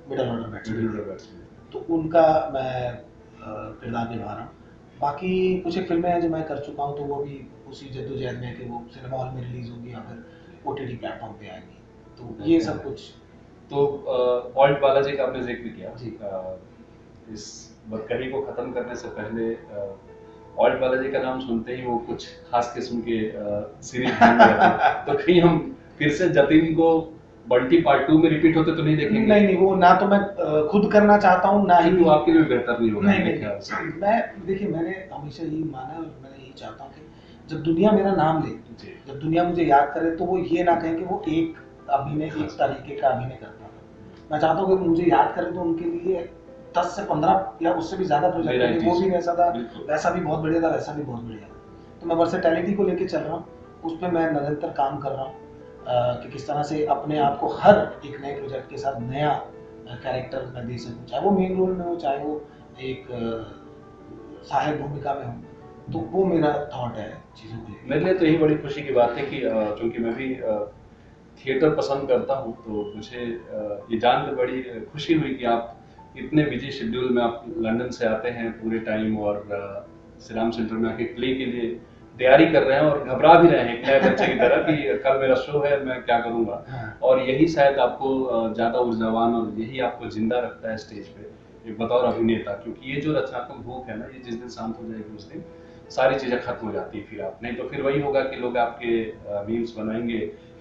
middle order batsman, तो उनका मैं किरदार निभा रहा हूँ। बाकी कुछ एक फिल्में हैं जो मैं कर चुका हूँ, तो वो भी उसी जद्दोजहद में कि वो सिनेमा हॉल में रिलीज होगी या फिर ओटीटी प्लेटफॉर्म पे आएगी, तो ये सब कुछ। तो ऑल्ट बालाजी का आपने जिक्र किया जी, इस बदकही को खत्म करने से पहले ऑल्ट बालाजी का नाम सुनते ही वो कुछ खास किस्म के सीरीज ध्यान में आते, तो कहीं हम फिर से जतिन को बंटी पार्ट 2 में रिपीट होते तो नहीं देखेंगे? नहीं, वो ना तो मैं खुद करना चाहता हूँ, ना ही तो आपके लिए बेहतर नहीं होगा। नहीं, मैं देखिए मैंने हमेशा यही माना और मैं यही चाहता हूँ कि जब दुनिया मेरा नाम ले, जब दुनिया मुझे याद करे, तो वो ये ना कहे कि वो एक तरीके का अभिनय करता था। मैं चाहता हूँ कि मुझे याद करें तो उनके लिए 10 से 15 या उससे भी ज्यादा प्रोजेक्ट, वो भी वैसा था, वैसा भी बहुत बढ़िया था, वैसा भी बहुत बढ़िया था। तो मैं वर्सेटैलिटी को लेके चल रहा हूँ, उस पर मैं निरंतर काम कर रहा हूँ कि किस तरह से अपने आप को हर एक नए प्रोजेक्ट के साथ नया कैरेक्टर मैं दे सकूँ, चाहे वो मेन रोल में हो, चाहे वो एक सहायक भूमिका में हो। तो वो मेरा थॉट है चीज़ों को लेकर। मेरे लिए तो यही बड़ी खुशी की बात है कि क्योंकि मैं भी थिएटर पसंद करता हूँ, तो मुझे ये जानकर बड़ी खुशी हुई कि आप इतने बिजी शेड्यूल में आप लंदन से आते हैं पूरे टाइम और श्रीराम सेंटर में आके प्ले के लिए तैयारी कर रहे हैं और घबरा भी रहे हैं एक नए बच्चे की तरह कि कल मेरा शो है, मैं क्या करूंगा। और यही शायद आपको ज्यादा ऊर्जावान और यही आपको जिंदा रखता है स्टेज पे एक बतौर अभिनेता, क्योंकि ये जो रचनात्मक भूख है ना, ये जिस दिन शांत हो जाएगी उस दिन सारी चीजें खत्म हो जाती है। फिर आप नहीं तो फिर वही होगा कि लोग आपके मीम्स बनाएंगे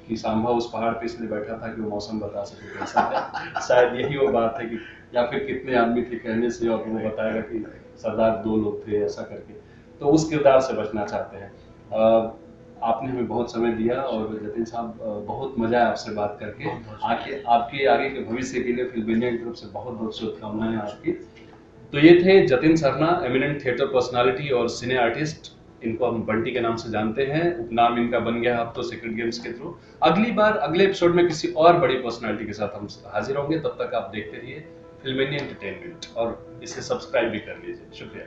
कि सांभा उस पहाड़ पे इसलिए बैठा था कि वो मौसम बता सके कैसा है। शायद यही वो बात है कि या फिर कितने आदमी थे कहने से और वो बताएगा कि सरदार 2 लोग थे ऐसा करके। तो उस किरदार से बचना चाहते हैं। आपने हमें बहुत समय दिया और जतिन साहब बहुत मजा आया आपसे बात करके। आपके आगे के भविष्य के लिए फिल्म इंडिया की तरफ से बहुत बहुत शुभकामनाएं आपकी। तो ये थे Jatin Sarna, eminent theatre personality और सिने आर्टिस्ट। इनको हम बंटी के नाम से जानते हैं, उपनाम इनका बन गया अब तो सीक्रेट गेम्स के थ्रू। अगली बार अगले एपिसोड में किसी और बड़ी पर्सनालिटी के साथ हम हाजिर होंगे। तब तक आप देखते रहिए फिल्म इंडिया एंटरटेनमेंट और इसे सब्सक्राइब भी कर लीजिए। शुक्रिया।